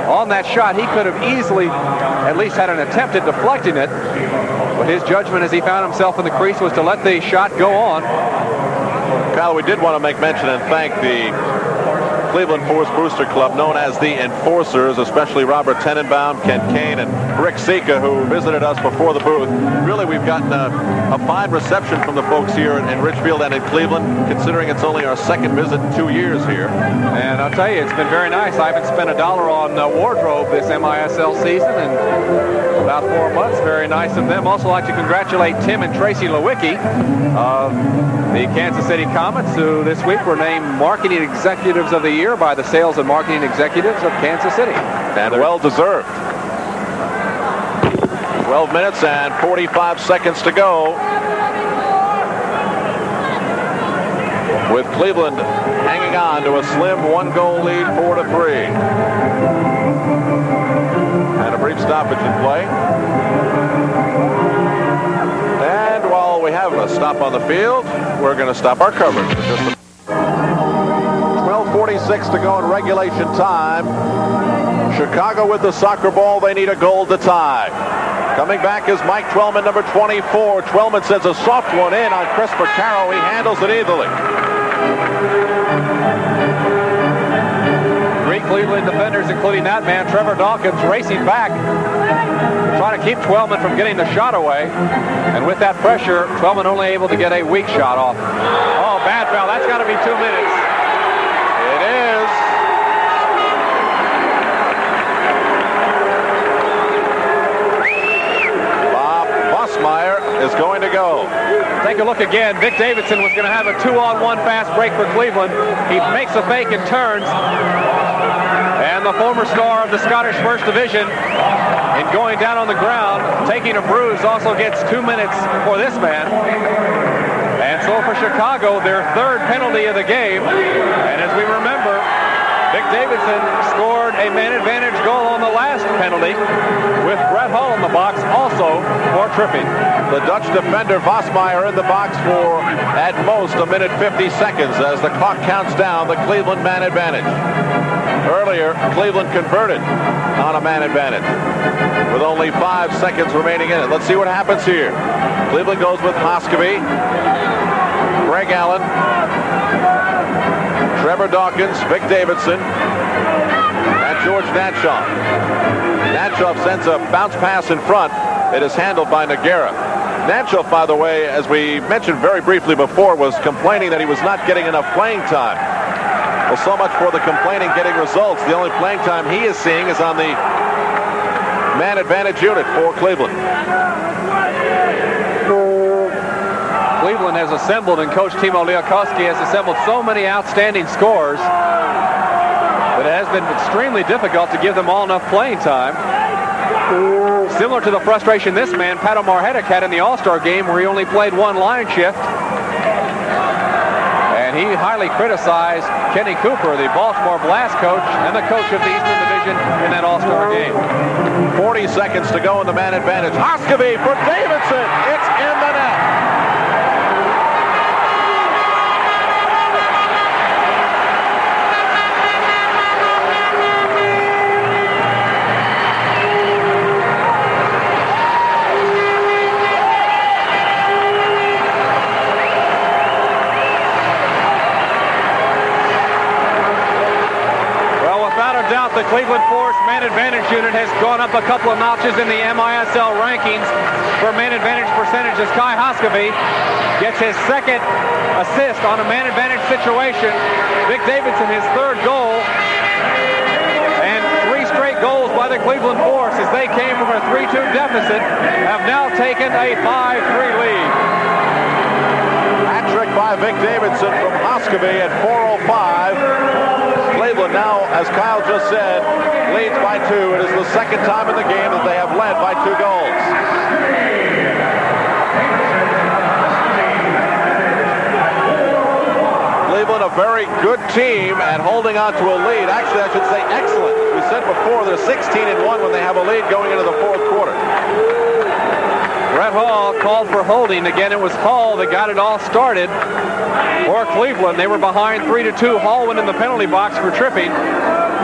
[SPEAKER 3] On that shot, he could have easily at least had an attempt at deflecting it. But his judgment as he found himself in the crease was to let the shot go on.
[SPEAKER 1] Kyle, we did want to make mention and thank the Cleveland Force Booster Club, known as the Enforcers, especially Robert Tenenbaum, Ken Kane, and Rick Sika, who visited us before the booth. Really, we've gotten a fine reception from the folks here in Richfield and in Cleveland, considering it's only our second visit in 2 years here.
[SPEAKER 3] And I'll tell you, it's been very nice. I haven't spent $1 on wardrobe this MISL season in about 4 months. Very nice of them. Also like to congratulate Tim and Tracy Lewicki of the Kansas City Comets, who this week were named Marketing Executives of the Year by the Sales and Marketing Executives of Kansas City.
[SPEAKER 1] And well deserved. 12 minutes and 45 seconds to go. With Cleveland hanging on to a slim 1-goal lead, 4-3. And a brief stoppage in play. And while we have a stop on the field, we're going to stop our coverage for just a 12:46 to go in regulation time. Chicago with the soccer ball. They need a goal to tie. Coming back is Mike Twellman, number 24. Twellman sends a soft one in on Chris Porcaro. He handles it easily.
[SPEAKER 3] 3 Cleveland defenders, including that man, Trevor Dawkins, racing back, trying to keep Twellman from getting the shot away. And with that pressure, Twellman only able to get a weak shot off. Oh, bad foul. That's got to be 2 minutes.
[SPEAKER 1] It is. Bob Vossmeyer is going to go.
[SPEAKER 3] Take a look again. Vic Davidson was going to have a 2-on-1 fast break for Cleveland. He makes a fake and turns. And the former star of the Scottish First Division, in going down on the ground, taking a bruise, also gets 2 minutes for this man. And so for Chicago, their 3rd penalty of the game. And as we remember, Vic Davidson scored a man advantage goal on the last penalty with Brett Hall in the box, also for tripping.
[SPEAKER 1] The Dutch defender Vossmeyer in the box for at most 1 minute 50 seconds as the clock counts down the Cleveland man advantage. Earlier, Cleveland converted on a man advantage with only 5 seconds remaining in it. Let's see what happens here. Cleveland goes with Hoskevy, Greg Allen, Trevor Dawkins, Vic Davidson, and George Natchov. Natchov sends a bounce pass in front. It is handled by Nogueira. Natchov, by the way, as we mentioned very briefly before, was complaining that he was not getting enough playing time.
[SPEAKER 4] Well, so much for the complaining getting results. The only playing time he is seeing is on the man advantage unit for Cleveland.
[SPEAKER 3] Cleveland has assembled, and Coach Timo Liakowski has assembled so many outstanding scores that it has been extremely difficult to give them all enough playing time. Similar to the frustration this man, Pato Marhetic, had in the All-Star game where he only played one line shift. And he highly criticized Kenny Cooper, the Baltimore Blast coach and the coach of the Eastern Division in that All-Star game.
[SPEAKER 4] 40 seconds to go in the man advantage. Hoskevy for Davidson. It's in the net.
[SPEAKER 3] The Cleveland Force man advantage unit has gone up a couple of notches in the MISL rankings for man advantage percentage as Kai Hoskevy gets his second assist on a man advantage situation. Vic Davidson his third goal, and 3 straight goals by the Cleveland Force as they came from a 3-2 deficit, have now taken a 5-3 lead.
[SPEAKER 4] Hat trick by Vic Davidson from Hoskevy at 4:05. Cleveland now, as Kyle just said, leads by 2. It is the second time in the game that they have led by 2 goals. Cleveland, a very good team at holding on to a lead. Actually, I should say excellent. We said before they're 16-1 when they have a lead going into the 4th quarter.
[SPEAKER 3] Brett Hall called for holding. Again, it was Hall that got it all started for Cleveland. They were behind 3-2. Hall went in the penalty box for tripping.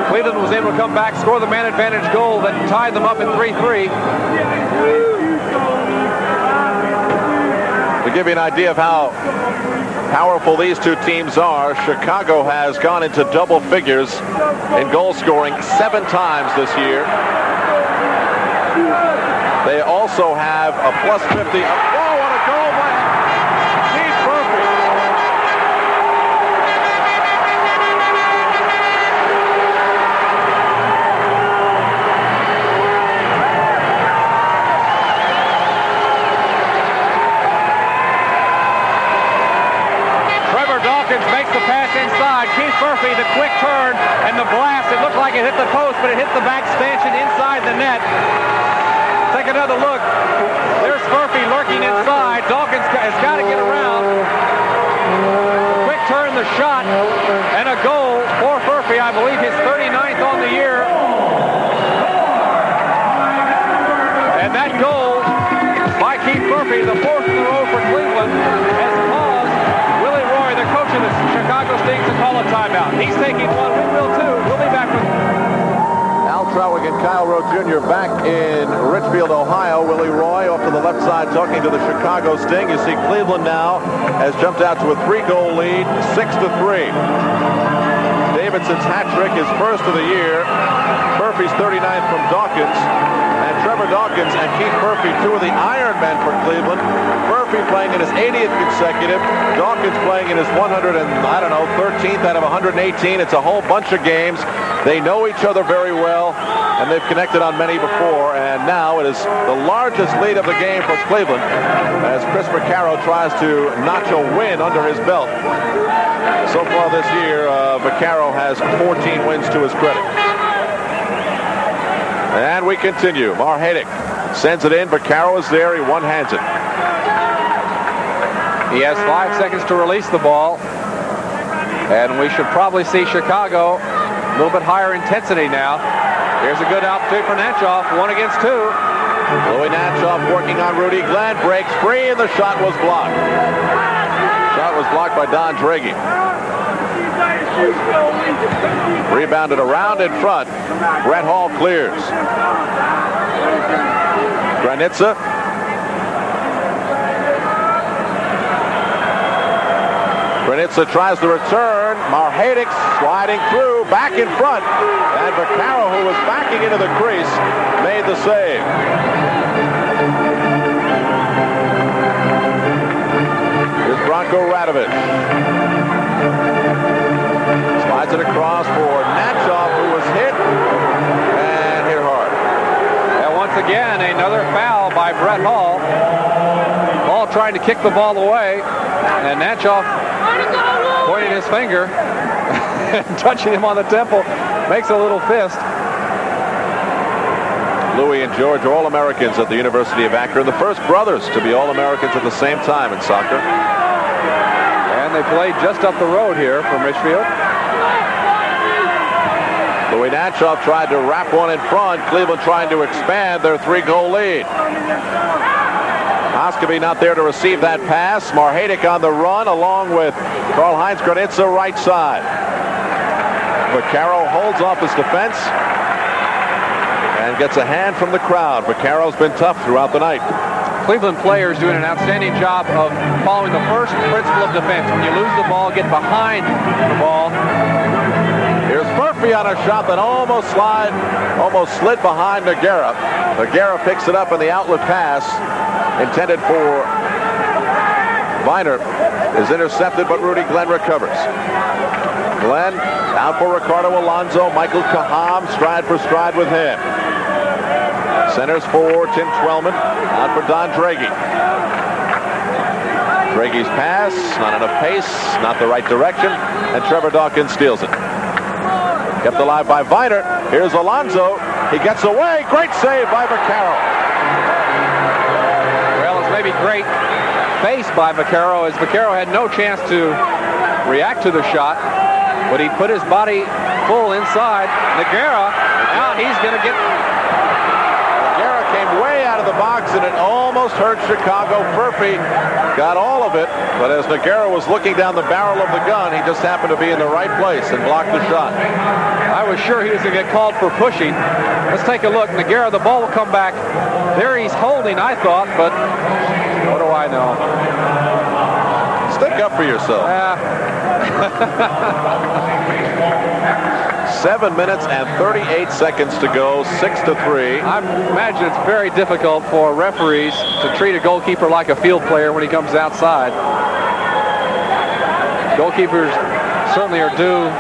[SPEAKER 3] Cleveland was able to come back, score the man advantage goal that tied them up at 3-3.
[SPEAKER 4] To give you an idea of how powerful these two teams are, Chicago has gone into double figures in goal scoring 7 times this year. They also have a plus 50. Oh, what a goal by Keith Murphy.
[SPEAKER 3] Trevor Dawkins makes the pass inside. Keith Murphy, the quick turn and the blast. It looked like it hit the post, but it hit the back stanchion inside the net. Take another look. There's Murphy lurking inside. Dawkins has got to get around. Quick turn, the shot, and a goal for Murphy. I believe his 39th on the year. And that goal by Keith Murphy, the 4th in a row for Cleveland, has caused Willie Roy, the coach of the Chicago Stings, to call a timeout. He's taking one. We will too. We'll be back with
[SPEAKER 4] Al Trawick and Kyle Rowe Jr. back in Richfield, Ohio. Willie Roy off to the left side talking to the Chicago Sting. You see Cleveland now has jumped out to a 3-goal lead, 6-3. Davidson's hat trick, his first of the year. Murphy's 39th from Dawkins. And Trevor Dawkins and Keith Murphy, 2 of the Iron Men for Cleveland. Murphy playing in his 80th consecutive. Dawkins playing in his 13th out of 118. It's a whole bunch of games. They know each other very well, and they've connected on many before. And now it is the largest lead of the game for Cleveland as Chris Vaccaro tries to notch a win under his belt. So far this year, Vaccaro has 14 wins to his credit. And we continue. Marhetic sends it in. Vaccaro is there. He one-hands it.
[SPEAKER 3] He has 5 seconds to release the ball. And we should probably see Chicago a little bit higher intensity now. Here's a good opportunity for Natchoff. 1 against 2.
[SPEAKER 4] Louis Natchoff working on Rudy Glenn. Breaks free, and the shot was blocked. Shot was blocked by Don Draghi. Rebounded around in front. Brett Hall clears. Granitza. Granitza tries to return. Marhetic sliding through, back in front. And Vaccaro, who was backing into the crease, made the save. Here's Branko Radovic. Slides it across for Natchoff, who was hit and hit hard.
[SPEAKER 3] And once again, another foul by Brett Hall. Hall trying to kick the ball away, and Natchoff pointing his finger and touching him on the temple, makes a little fist.
[SPEAKER 4] Louis and George are All-Americans at the University of Akron, the first brothers to be All-Americans at the same time in soccer.
[SPEAKER 3] And they played just up the road here from Richfield.
[SPEAKER 4] Louis Natchoff tried to wrap one in front. Cleveland trying to expand their 3-goal lead. Oskabee not there to receive that pass. Marhadic on the run along with Karl-Heinz Granitza right side. Vaccaro holds off his defense and gets a hand from the crowd. Vaccaro's been tough throughout the night.
[SPEAKER 3] Cleveland players doing an outstanding job of following the first principle of defense. When you lose the ball, get behind the ball.
[SPEAKER 4] Here's Murphy on a shot that almost slid behind Nogueira. Nogueira picks it up in the outlet pass intended for Viner is intercepted, but Rudy Glenn recovers. Glenn out for Ricardo Alonso. Michael Kaham stride for stride with him. Centers for Tim Twellman. Out for Don Draghi. Draghi's pass, not enough pace, not the right direction, and Trevor Dawkins steals it. Kept alive by Viner. Here's Alonso. He gets away. Great save by Vaccaro.
[SPEAKER 3] Well, it's maybe great face by Vaccaro, as Vaccaro had no chance to react to the shot, but he put his body full inside. Nogueira, now he's going to get...
[SPEAKER 4] Nogueira came way out of the box, and it almost hurt Chicago. Furphy got all of it, but as Nogueira was looking down the barrel of the gun, he just happened to be in the right place and blocked the shot.
[SPEAKER 3] I was sure he was going to get called for pushing. Let's take a look. Nogueira, the ball will come back. There he's holding, I thought, but what do I know?
[SPEAKER 4] Stick up for yourself. 7 minutes and 38 seconds to go, 6-3.
[SPEAKER 3] I imagine it's very difficult for referees to treat a goalkeeper like a field player when he comes outside. Goalkeepers certainly are due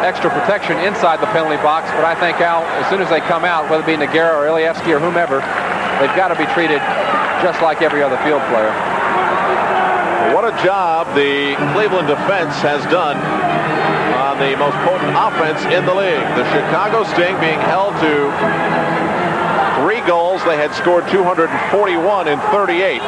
[SPEAKER 3] extra protection inside the penalty box, but I think, Al, as soon as they come out, whether it be Nogueira or Ilievsky or whomever, they've got to be treated just like every other field player.
[SPEAKER 4] What a job the Cleveland defense has done on the most potent offense in the league. The Chicago Sting being held to 3 goals. They had scored 241 in 38.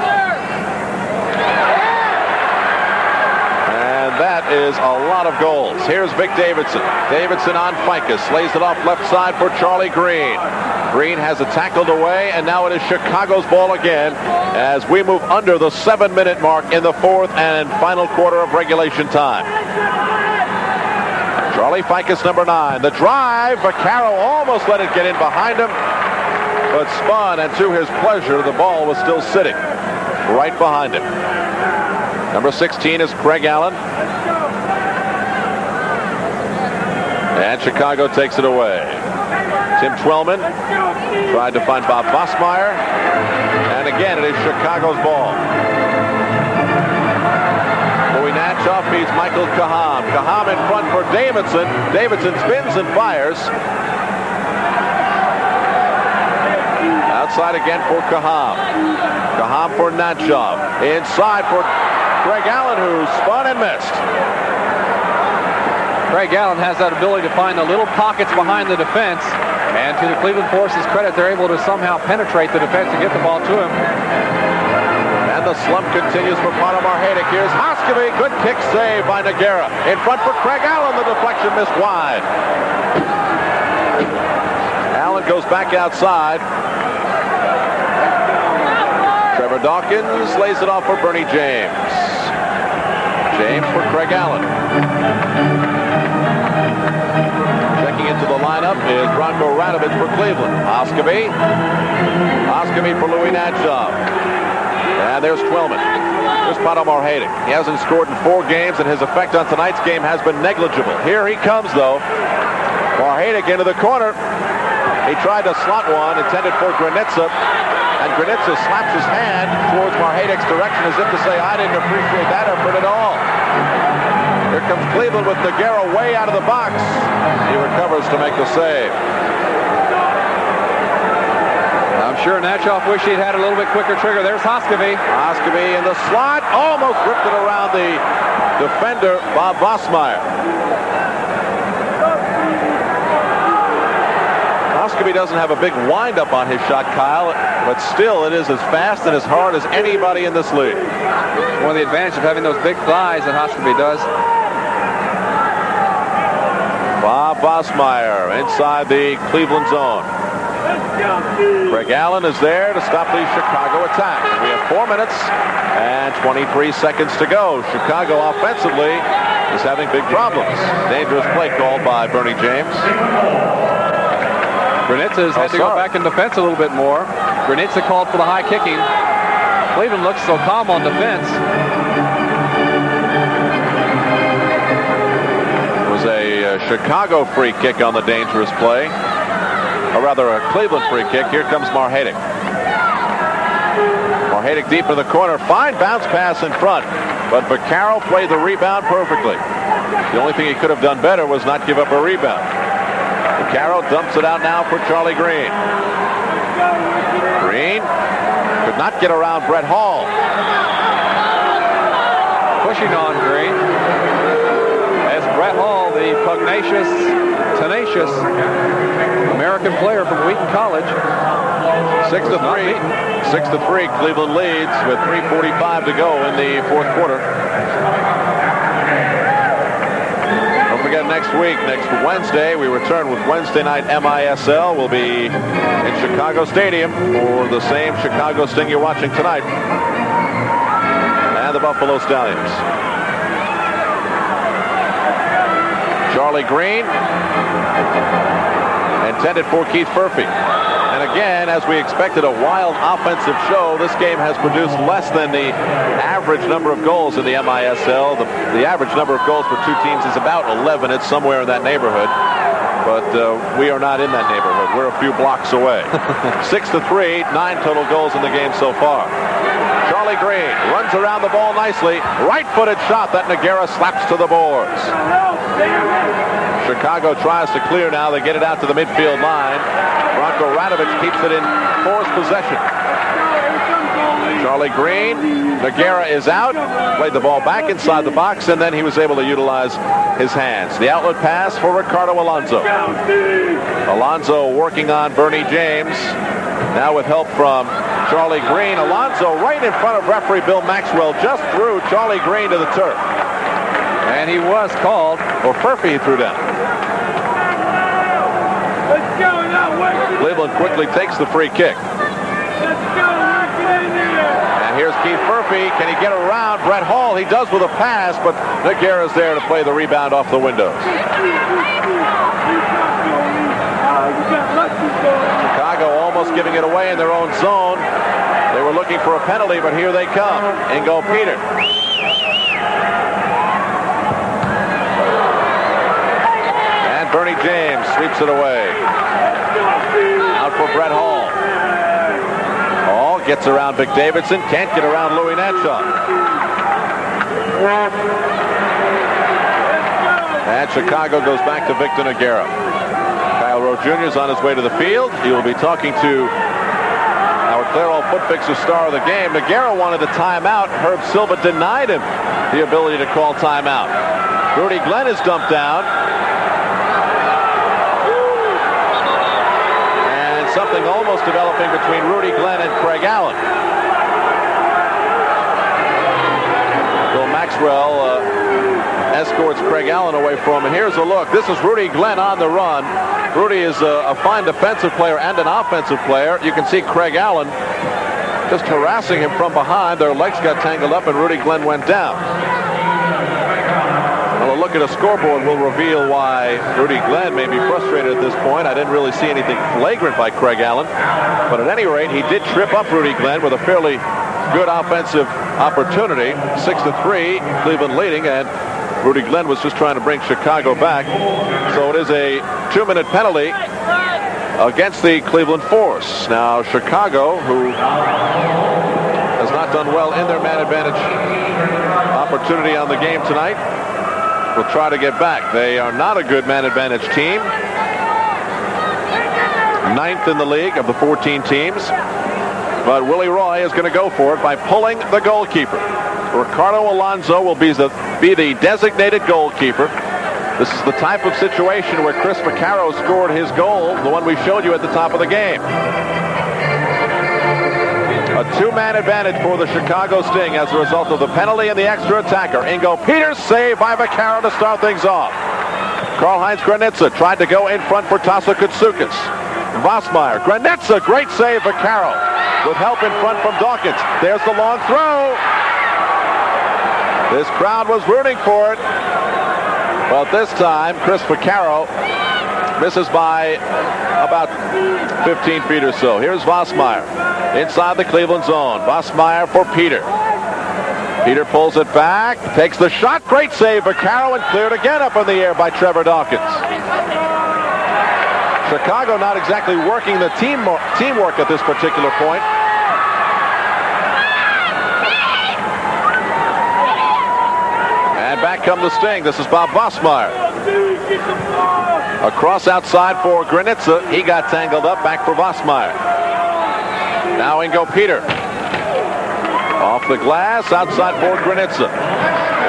[SPEAKER 4] And that is a lot of goals. Here's Vic Davidson. Davidson on Ficus. Lays it off left side for Charlie Green. Green has it tackled away, and now it is Chicago's ball again as we move under the 7-minute mark in the 4th and final quarter of regulation time. Charlie Ficus, number 9. The drive. Vaccaro almost let it get in behind him, but spun, and to his pleasure, the ball was still sitting right behind him. Number 16 is Craig Allen. And Chicago takes it away. Tim Twellman tried to find Bob Bosmeyer. And again, it is Chicago's ball. Louis Natchoff beats Michael Kaham. Kaham in front for Davidson. Davidson spins and fires. Outside again for Kaham. Kaham for Natchoff. Inside for Craig Allen, who spun and missed.
[SPEAKER 3] Craig Allen has that ability to find the little pockets behind the defense, and to the Cleveland Force's credit, they're able to somehow penetrate the defense and get the ball to him.
[SPEAKER 4] And the slump continues for Pato Marhadic. Here's Oskabee. Good kick save by Nogueira. In front for Craig Allen. The deflection missed wide. Allen goes back outside. Trevor Dawkins lays it off for Bernie James. James for Craig Allen. Checking into the lineup is Bronco Radovich for Cleveland. Oskabee. Oskabee for Louis Natchoff. And there's Twellman. There's Pato Marhadic. He hasn't scored in 4 games, and his effect on tonight's game has been negligible. Here he comes, though. Marhadic into the corner. He tried to slot one, intended for Granitza. And Granitza slaps his hand towards Marhadic's direction as if to say, I didn't appreciate that effort at all. Here comes Cleveland with Nogueira way out of the box. He recovers to make the save.
[SPEAKER 3] I'm sure Natchoff wished he'd had a little bit quicker trigger. There's Hoskevy.
[SPEAKER 4] Hoskevy in the slot. Almost ripped it around the defender, Bob Bosmeyer. Hoskevy doesn't have a big windup on his shot, Kyle, but still it is as fast and as hard as anybody in this league.
[SPEAKER 3] One of the advantages of having those big thighs that Hoskevy does.
[SPEAKER 4] Bob Bosmeyer inside the Cleveland zone. Craig Allen is there to stop the Chicago attack. We have 4 minutes and 23 seconds to go. Chicago offensively is having big problems. Dangerous play called by Bernie James.
[SPEAKER 3] Granitza's had to go back in defense a little bit more. Granitza called for the high kicking. Cleveland looks so calm on defense.
[SPEAKER 4] It was a Chicago free kick on the dangerous play. Or rather, a Cleveland free kick. Here comes Marhadic. Marhadic deep in the corner. Fine bounce pass in front. But Vaccaro played the rebound perfectly. The only thing he could have done better was not give up a rebound. Vaccaro dumps it out now for Charlie Green. Green could not get around Brett Hall.
[SPEAKER 3] Pushing on Green. As Brett Hall, the pugnacious, tenacious American player from Wheaton College.
[SPEAKER 4] 6-3. 6-3. Cleveland leads with 3:45 to go in the fourth quarter. Don't forget next week, next Wednesday, we return with Wednesday night MISL. We'll be in Chicago Stadium for the same Chicago Sting you're watching tonight. And the Buffalo Stallions. Charlie Green. Intended for Keith Furphy. And again, as we expected, a wild offensive show. This game has produced less than the average number of goals in the MISL. The average number of goals for two teams is about 11. It's somewhere in that neighborhood. But we are not in that neighborhood. We're a few blocks away. 6-3, 9 total goals in the game so far. Charlie Green runs around the ball nicely. Right-footed shot that Nogueira slaps to the boards. Chicago tries to clear now. They get it out to the midfield line. Branko Radovic keeps it in forced possession. Charlie Green. Nogueira is out. Played the ball back inside the box, and then he was able to utilize his hands. The outlet pass for Ricardo Alonso. Alonso working on Bernie James. Now with help from Charlie Green. Alonso right in front of referee Bill Maxwell. Just threw Charlie Green to the turf.
[SPEAKER 3] And he was called.
[SPEAKER 4] Or Furphy he threw down. Cleveland quickly takes the free kick. And here's Keith Furphy. Can he get around Brett Hall? He does with a pass, but Nogueira is there to play the rebound off the windows. Chicago almost giving it away in their own zone. They were looking for a penalty, but here they come. In go Peter. And Bernie James sweeps it away. Out for Brett Hall. Hall gets around Vic Davidson. Can't get around Louis Natchoff. And Chicago goes back to Victor Nogueira. Kyle Rowe Jr. is on his way to the field. He will be talking to our Clairol Footfixer star of the game. Nogueira wanted a timeout. Herb Silva denied him the ability to call timeout. Rudy Glenn is dumped down. And something almost developing between Rudy Glenn and Craig Allen. Bill Maxwell escorts Craig Allen away from him. And here's a look. This is Rudy Glenn on the run. Rudy is a fine defensive player and an offensive player. You can see Craig Allen just harassing him from behind. Their legs got tangled up and Rudy Glenn went down. Well, a look at a scoreboard will reveal why Rudy Glenn may be frustrated at this point. I didn't really see anything flagrant by Craig Allen. But at any rate, he did trip up Rudy Glenn with a fairly good offensive opportunity. 6-3, Cleveland leading, and Rudy Glenn was just trying to bring Chicago back. So it is a 2-minute penalty against the Cleveland Force. Now Chicago, who has not done well in their man advantage opportunity on the game tonight, will try to get back. They are not a good man advantage team. 9th in the league of the 14 teams. But Willie Roy is going to go for it by pulling the goalkeeper. Ricardo Alonso will be the designated goalkeeper. This is the type of situation where Chris Vaccaro scored his goal, the one we showed you at the top of the game. A 2-man advantage for the Chicago Sting as a result of the penalty and the extra attacker. Ingo Peters saved by Vaccaro to start things off. Karl-Heinz Granitza tried to go in front for Tasso Kutsukis. Vossmeyer, Granitza, great save, Vaccaro with help in front from Dawkins. There's the long throw. This crowd was rooting for it. But this time, Chris Vaccaro misses by about 15 feet or so. Here's Vossmeyer inside the Cleveland zone. Vossmeyer for Peter. Peter pulls it back, takes the shot. Great save, Vaccaro, and cleared again up in the air by Trevor Dawkins. Chicago not exactly working the teamwork at this particular point. And back come the Sting. This is Bob Vossmeyer. Across outside for Granitza. He got tangled up. Back for Vossmeyer. Now Ingo Peter. Off the glass. Outside for Granitza.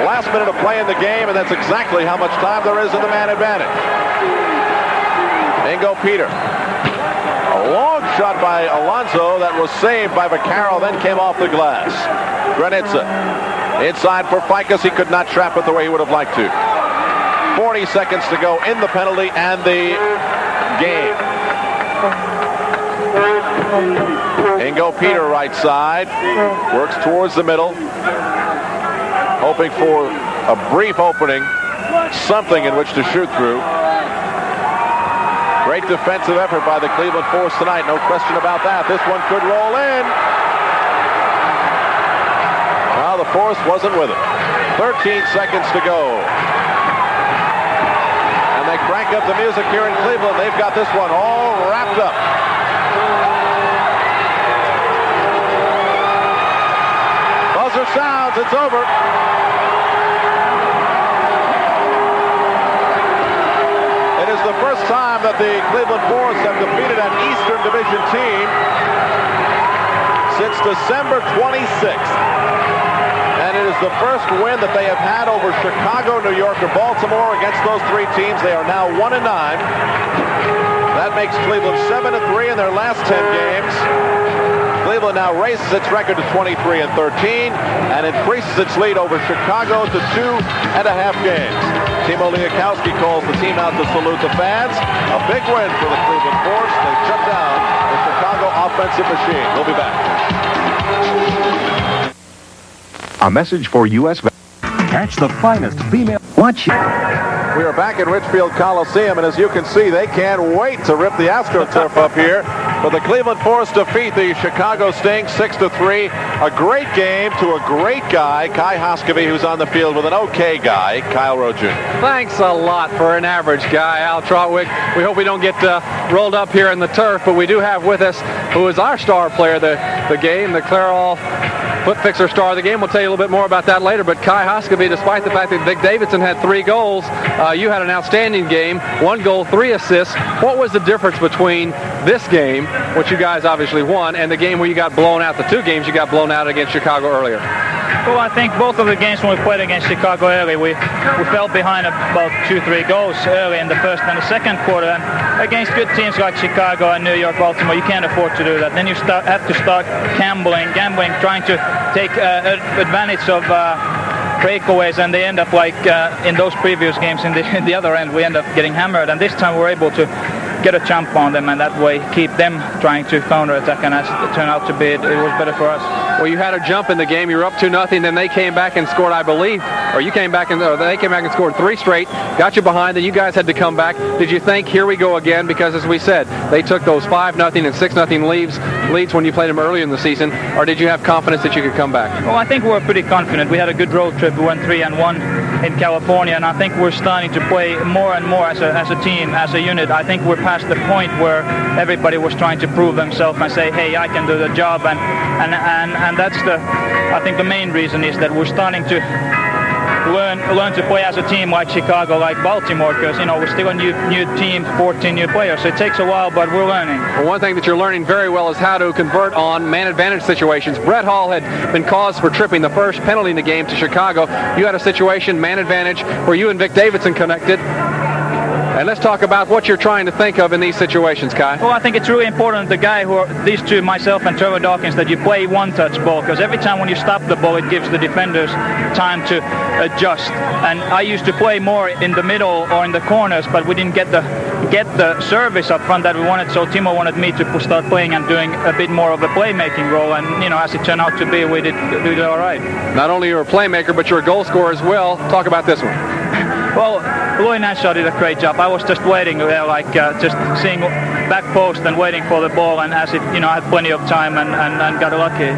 [SPEAKER 4] Last minute of play in the game, and that's exactly how much time there is in the man advantage. Ingo Peter. A long shot by Alonso that was saved by Vaccaro, then came off the glass. Granitza. Inside for Ficus. He could not trap it the way he would have liked to. 40 seconds to go in the penalty and the game. Ingo Peter right side. Works towards the middle. Hoping for a brief opening. Something in which to shoot through. Great defensive effort by the Cleveland Force tonight. No question about that. This one could roll in. Well, the Force wasn't with it. 13 seconds to go. And they crank up the music here in Cleveland. They've got this one all wrapped up. Buzzer sounds. It's over. It is the first time that the Cleveland Force have defeated an Eastern Division team since December 26th. And it is the first win that they have had over Chicago, New York, or Baltimore against those three teams. They are now 1-9. That makes Cleveland 7-3 in their last 10 games. Cleveland now raises its record to 23-13 and increases its lead over Chicago to 2.5 games. Timo Liakowski calls the team out to salute the fans. A big win for the Cleveland Force. They shut down the Chicago offensive machine. We'll be back.
[SPEAKER 5] A message for U.S. Catch the finest female. Watch.
[SPEAKER 4] We are back in Richfield Coliseum, and as you can see, they can't wait to rip the AstroTurf up here. But the Cleveland Force defeat the Chicago Sting 6-3. A great game to a great guy, Kai Hoskevy, who's on the field with an okay guy, Kyle Rowe Jr.
[SPEAKER 3] Thanks a lot for an average guy, Al Trotwick. We hope we don't get rolled up here in the turf, but we do have with us, who is our star player, the game, the Clairol Foot Fixer star of the game. We'll tell you a little bit more about that later. But Kai Hoskevy, despite the fact that Vic Davidson had 3 goals, you had an outstanding game. 1 goal, 3 assists. What was the difference between this game, which you guys obviously won, and the game where you got blown out, the 2 games you got blown out against Chicago earlier?
[SPEAKER 6] Well, I think both of the games when we played against Chicago early, we fell behind about 2-3 goals early in the first and the second quarter. And against good teams like Chicago and New York, Baltimore, you can't afford to do that. Then you have to start gambling, trying to take advantage of breakaways, and they end up like in those previous games in the other end, we end up getting hammered. And this time we're able to get a jump on them, and that way keep them trying to counterattack, and as it turned out to be, it was better for us.
[SPEAKER 3] Well, you had a jump in the game. You were up 2-0, then they came back and scored, I believe, or they came back and scored 3 straight, got you behind, then you guys had to come back. Did you think, here we go again? Because as we said, they took those 5-0 and 6-0 leads when you played them earlier in the season, or did you have confidence that you could come back?
[SPEAKER 6] Well, I think we were pretty confident. We had a good road trip. We went 3-1 in California, and I think we're starting to play more and more as a team, as a unit. I think we're past the point where everybody was trying to prove themselves and say, hey, I can do the job, and that's I think the main reason is that we're starting to learn to play as a team like Chicago, like Baltimore, because we're still a new team, 14 new players. So it takes a while, but we're learning.
[SPEAKER 3] Well, one thing that you're learning very well is how to convert on man advantage situations. Brett Hall had been caused for tripping the first penalty in the game to Chicago. You had a situation, man advantage, where you and Vic Davidson connected. And let's talk about what you're trying to think of in these situations, Kai.
[SPEAKER 6] Well, I think it's really important, these two, myself and Trevor Dawkins, that you play one-touch ball, because every time when you stop the ball, it gives the defenders time to adjust. And I used to play more in the middle or in the corners, but we didn't get the service up front that we wanted, so Timo wanted me to start playing and doing a bit more of a playmaking role, and as it turned out to be, we did all right.
[SPEAKER 3] Not only you're a playmaker, but you're a goal scorer as well. Talk about this one.
[SPEAKER 6] Well, Louis Nassau did a great job. I was just waiting there, just seeing back post and waiting for the ball, and as it, I had plenty of time and got lucky.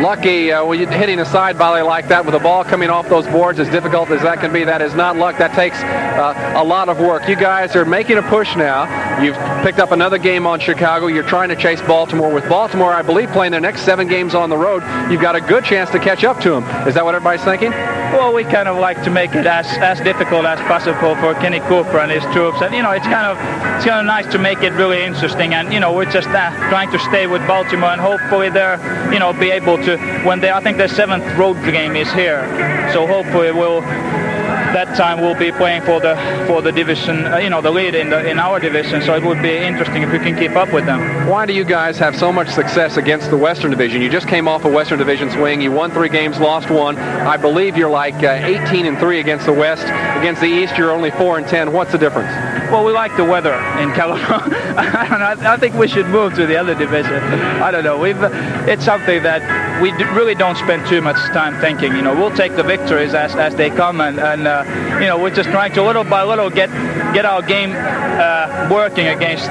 [SPEAKER 3] Lucky, when you're hitting a side volley like that with a ball coming off those boards, as difficult as that can be, that is not luck. That takes a lot of work. You guys are making a push now. You've picked up another game on Chicago. You're trying to chase Baltimore. With Baltimore, I believe, playing their next 7 games on the road, you've got a good chance to catch up to them. Is that what everybody's thinking?
[SPEAKER 6] Well, we kind of like to make it as difficult as possible for Kenny Cooper and his troops. And, it's kind of nice to make it really interesting. And, we're just trying to stay with Baltimore, and hopefully they're, be able to, I think their 7th road game is here. So hopefully that time we'll be playing for the division, the lead in our division. So it would be interesting if we can keep up with them.
[SPEAKER 3] Why do you guys have so much success against the Western Division? You just came off a Western Division swing. You won 3 games, lost 1. I believe you're like 18-3 against the West. Against the East, you're only 4-10. What's the difference?
[SPEAKER 6] Well, we like the weather in California. I think we should move to the other division. I don't know. It's something that we really don't spend too much time thinking. We'll take the victories as they come, and we're just trying to little by little get our game working against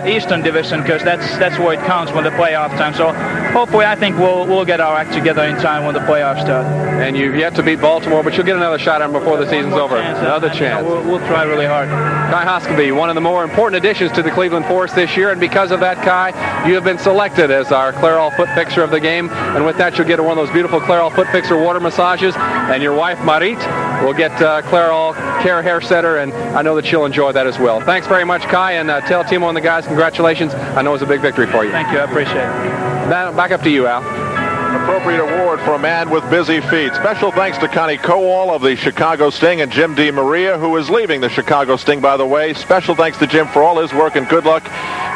[SPEAKER 6] Eastern Division, because that's where it counts when the playoff time. So hopefully, I think we'll get our act together in time when the playoffs start.
[SPEAKER 3] And you've yet to beat Baltimore, but you'll get another shot at them before the season's over. Another chance.
[SPEAKER 6] We'll try really hard.
[SPEAKER 3] Kai Hoskeby, one of the more important additions to the Cleveland Force this year, and because of that, Kai, you have been selected as our Clairol Foot Fixer of the game, and with that, you'll get one of those beautiful Clairol Foot Fixer water massages, and your wife, Marit, will get Clairol Care Hair Setter, and I know that she'll enjoy that as well. Thanks very much, Kai, and tell Timo and the guys congratulations. I know it's a big victory for you.
[SPEAKER 6] Thank you. I appreciate it.
[SPEAKER 3] Now, back up to you, Al.
[SPEAKER 4] Appropriate award for a man with busy feet. Special thanks to Connie Kowal of the Chicago Sting and Jim DeMaria, who is leaving the Chicago Sting, by the way. Special thanks to Jim for all his work, and good luck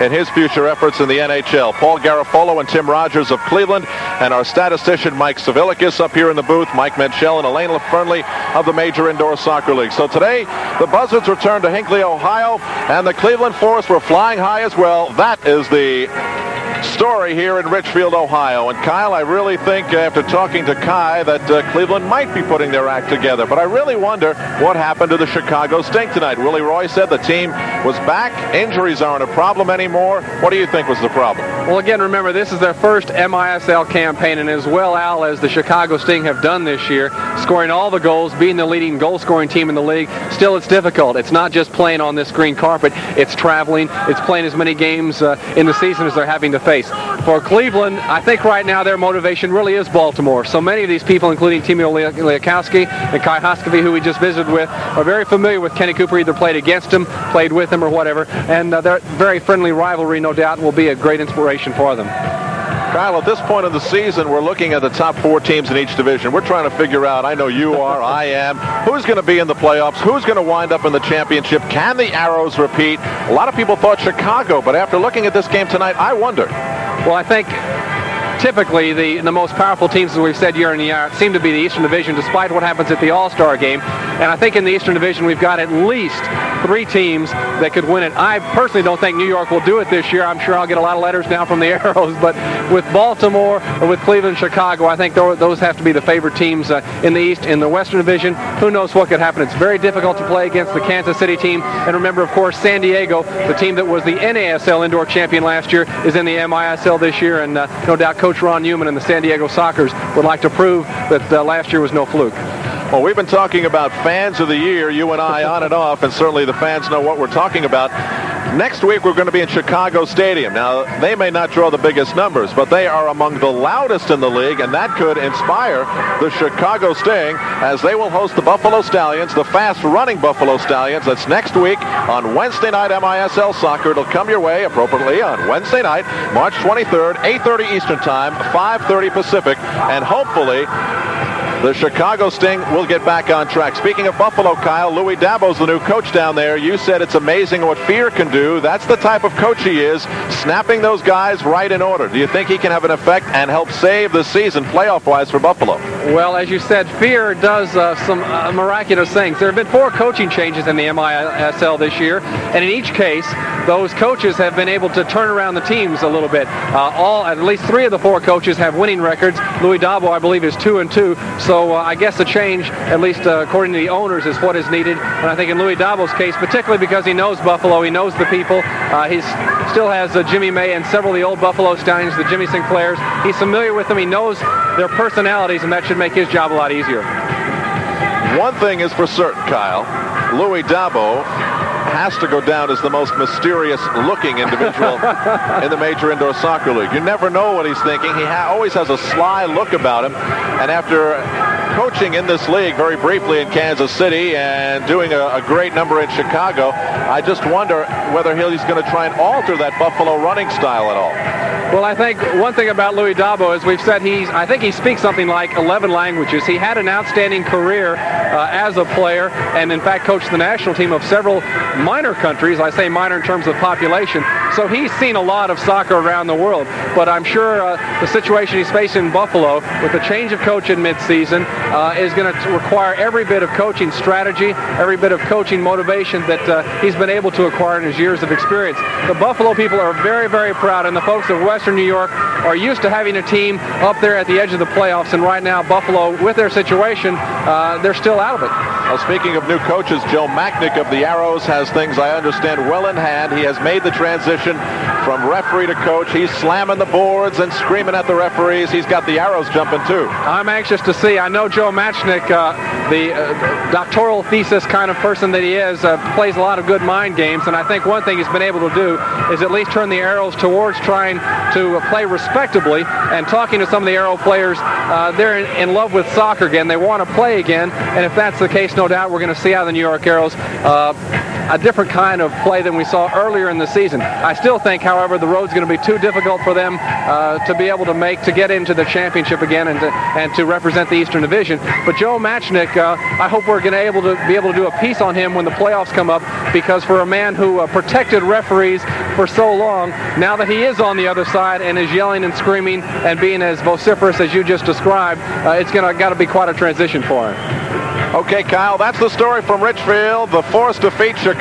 [SPEAKER 4] in his future efforts in the NHL. Paul Garofolo and Tim Rogers of Cleveland, and our statistician Mike Savilikis up here in the booth, Mike Menchel and Elaine LaFernley of the Major Indoor Soccer League. So today, the Buzzards return to Hinckley, Ohio, and the Cleveland Force were flying high as well. That is the story here in Richfield, Ohio. And Kyle, I really think after talking to Kai that Cleveland might be putting their act together, but I really wonder what happened to the Chicago Sting tonight. Willie Roy said the team was back. Injuries aren't a problem anymore. What do you think was the problem?
[SPEAKER 3] Well, again, remember, this is their first MISL campaign, and as well, Al, as the Chicago Sting have done this year, scoring all the goals, being the leading goal-scoring team in the league, still it's difficult. It's not just playing on this green carpet. It's traveling. It's playing as many games in the season as they're having to face. For Cleveland, I think right now their motivation really is Baltimore. So many of these people, including Timo Liakowski and Kai Hoskeby, who we just visited with, are very familiar with Kenny Cooper, either played against him, played with him, or whatever. And their very friendly rivalry, no doubt, will be a great inspiration for them.
[SPEAKER 4] Kyle, at this point of the season, we're looking at the top 4 teams in each division. We're trying to figure out, I know you are, I am, who's going to be in the playoffs, who's going to wind up in the championship. Can the Arrows repeat? A lot of people thought Chicago, but after looking at this game tonight, I wonder.
[SPEAKER 3] Well, I think typically the most powerful teams, as we've said year in year out, seem to be the Eastern Division, despite what happens at the All-Star game. And I think in the Eastern Division, we've got at least 3 teams that could win it. I personally don't think New York will do it this year. I'm sure I'll get a lot of letters now from the Arrows, but with Baltimore, or with Cleveland, Chicago, I think those have to be the favorite teams in the East. In the Western Division, who knows what could happen. It's very difficult to play against the Kansas City team. And remember, of course, San Diego, the team that was the NASL indoor champion last year, is in the MISL this year, and no doubt Coach Ron Newman and the San Diego Sockers would like to prove that last year was no fluke.
[SPEAKER 4] Well, we've been talking about fans of the year, you and I, on and off, and certainly the fans know what we're talking about. Next week, we're going to be in Chicago Stadium. Now, they may not draw the biggest numbers, but they are among the loudest in the league, and that could inspire the Chicago Sting as they will host the Buffalo Stallions, the fast-running Buffalo Stallions. That's next week on Wednesday night MISL Soccer. It'll come your way appropriately on Wednesday night, March 23rd, 8:30 Eastern Time, 5:30 Pacific, and hopefully the Chicago Sting will get back on track. Speaking of Buffalo, Kyle, Louis Dabo's the new coach down there. You said it's amazing what fear can do. That's the type of coach he is, snapping those guys right in order. Do you think he can have an effect and help save the season playoff-wise for Buffalo?
[SPEAKER 3] Well, as you said, fear does some miraculous things. There have been 4 coaching changes in the MISL this year, and in each case, those coaches have been able to turn around the teams a little bit. At least 3 of the 4 coaches have winning records. Louis Dabo, I believe, is 2-2. So I guess a change, at least according to the owners, is what is needed. And I think in Louis Dabo's case, particularly because he knows Buffalo, he knows the people. He still has Jimmy May and several of the old Buffalo Stallions, the Jimmy Sinclairs. He's familiar with them. He knows their personalities, and that should make his job a lot easier.
[SPEAKER 4] One thing is for certain, Kyle. Louis Dabo has to go down as the most mysterious-looking individual in the Major Indoor Soccer League. You never know what he's thinking. He always has a sly look about him. And after coaching in this league very briefly in Kansas City and doing a great number in Chicago, I just wonder whether he's going to try and alter that Buffalo running style at all.
[SPEAKER 3] Well, I think one thing about Louis Dabo, as we've said, I think he speaks something like 11 languages. He had an outstanding career as a player, and in fact coached the national team of several minor countries. I say minor in terms of population. So he's seen a lot of soccer around the world. But I'm sure the situation he's facing in Buffalo with the change of coach in midseason is going to require every bit of coaching strategy, every bit of coaching motivation that he's been able to acquire in his years of experience. The Buffalo people are very, very proud, and the folks of Western New York are used to having a team up there at the edge of the playoffs, and right now Buffalo, with their situation, they're still out of it.
[SPEAKER 4] Well, speaking of new coaches, Joe Machnick of the Arrows has things, I understand, well in hand. He has made the transition from referee to coach. He's slamming the boards and screaming at the referees. He's got the Arrows jumping too.
[SPEAKER 3] I'm anxious to see. I know Joe Machnick, the doctoral thesis kind of person that he is, plays a lot of good mind games, and I think one thing he's been able to do is at least turn the Arrows towards trying to play respectably. And talking to some of the Arrow players, they're in love with soccer again. They want to play again, and if that's the case, no doubt we're going to see out of the New York Arrows a different kind of play than we saw earlier in the season. I still think, however, the road's going to be too difficult for them to be able to get into the championship again and to represent the Eastern Division. But Joe Machnick, I hope we're going to be able to do a piece on him when the playoffs come up, because for a man who protected referees for so long, now that he is on the other side and is yelling and screaming and being as vociferous as you just described, it's got to be quite a transition for him.
[SPEAKER 4] Okay, Kyle, that's the story from Richfield. The Force defeat Chicago.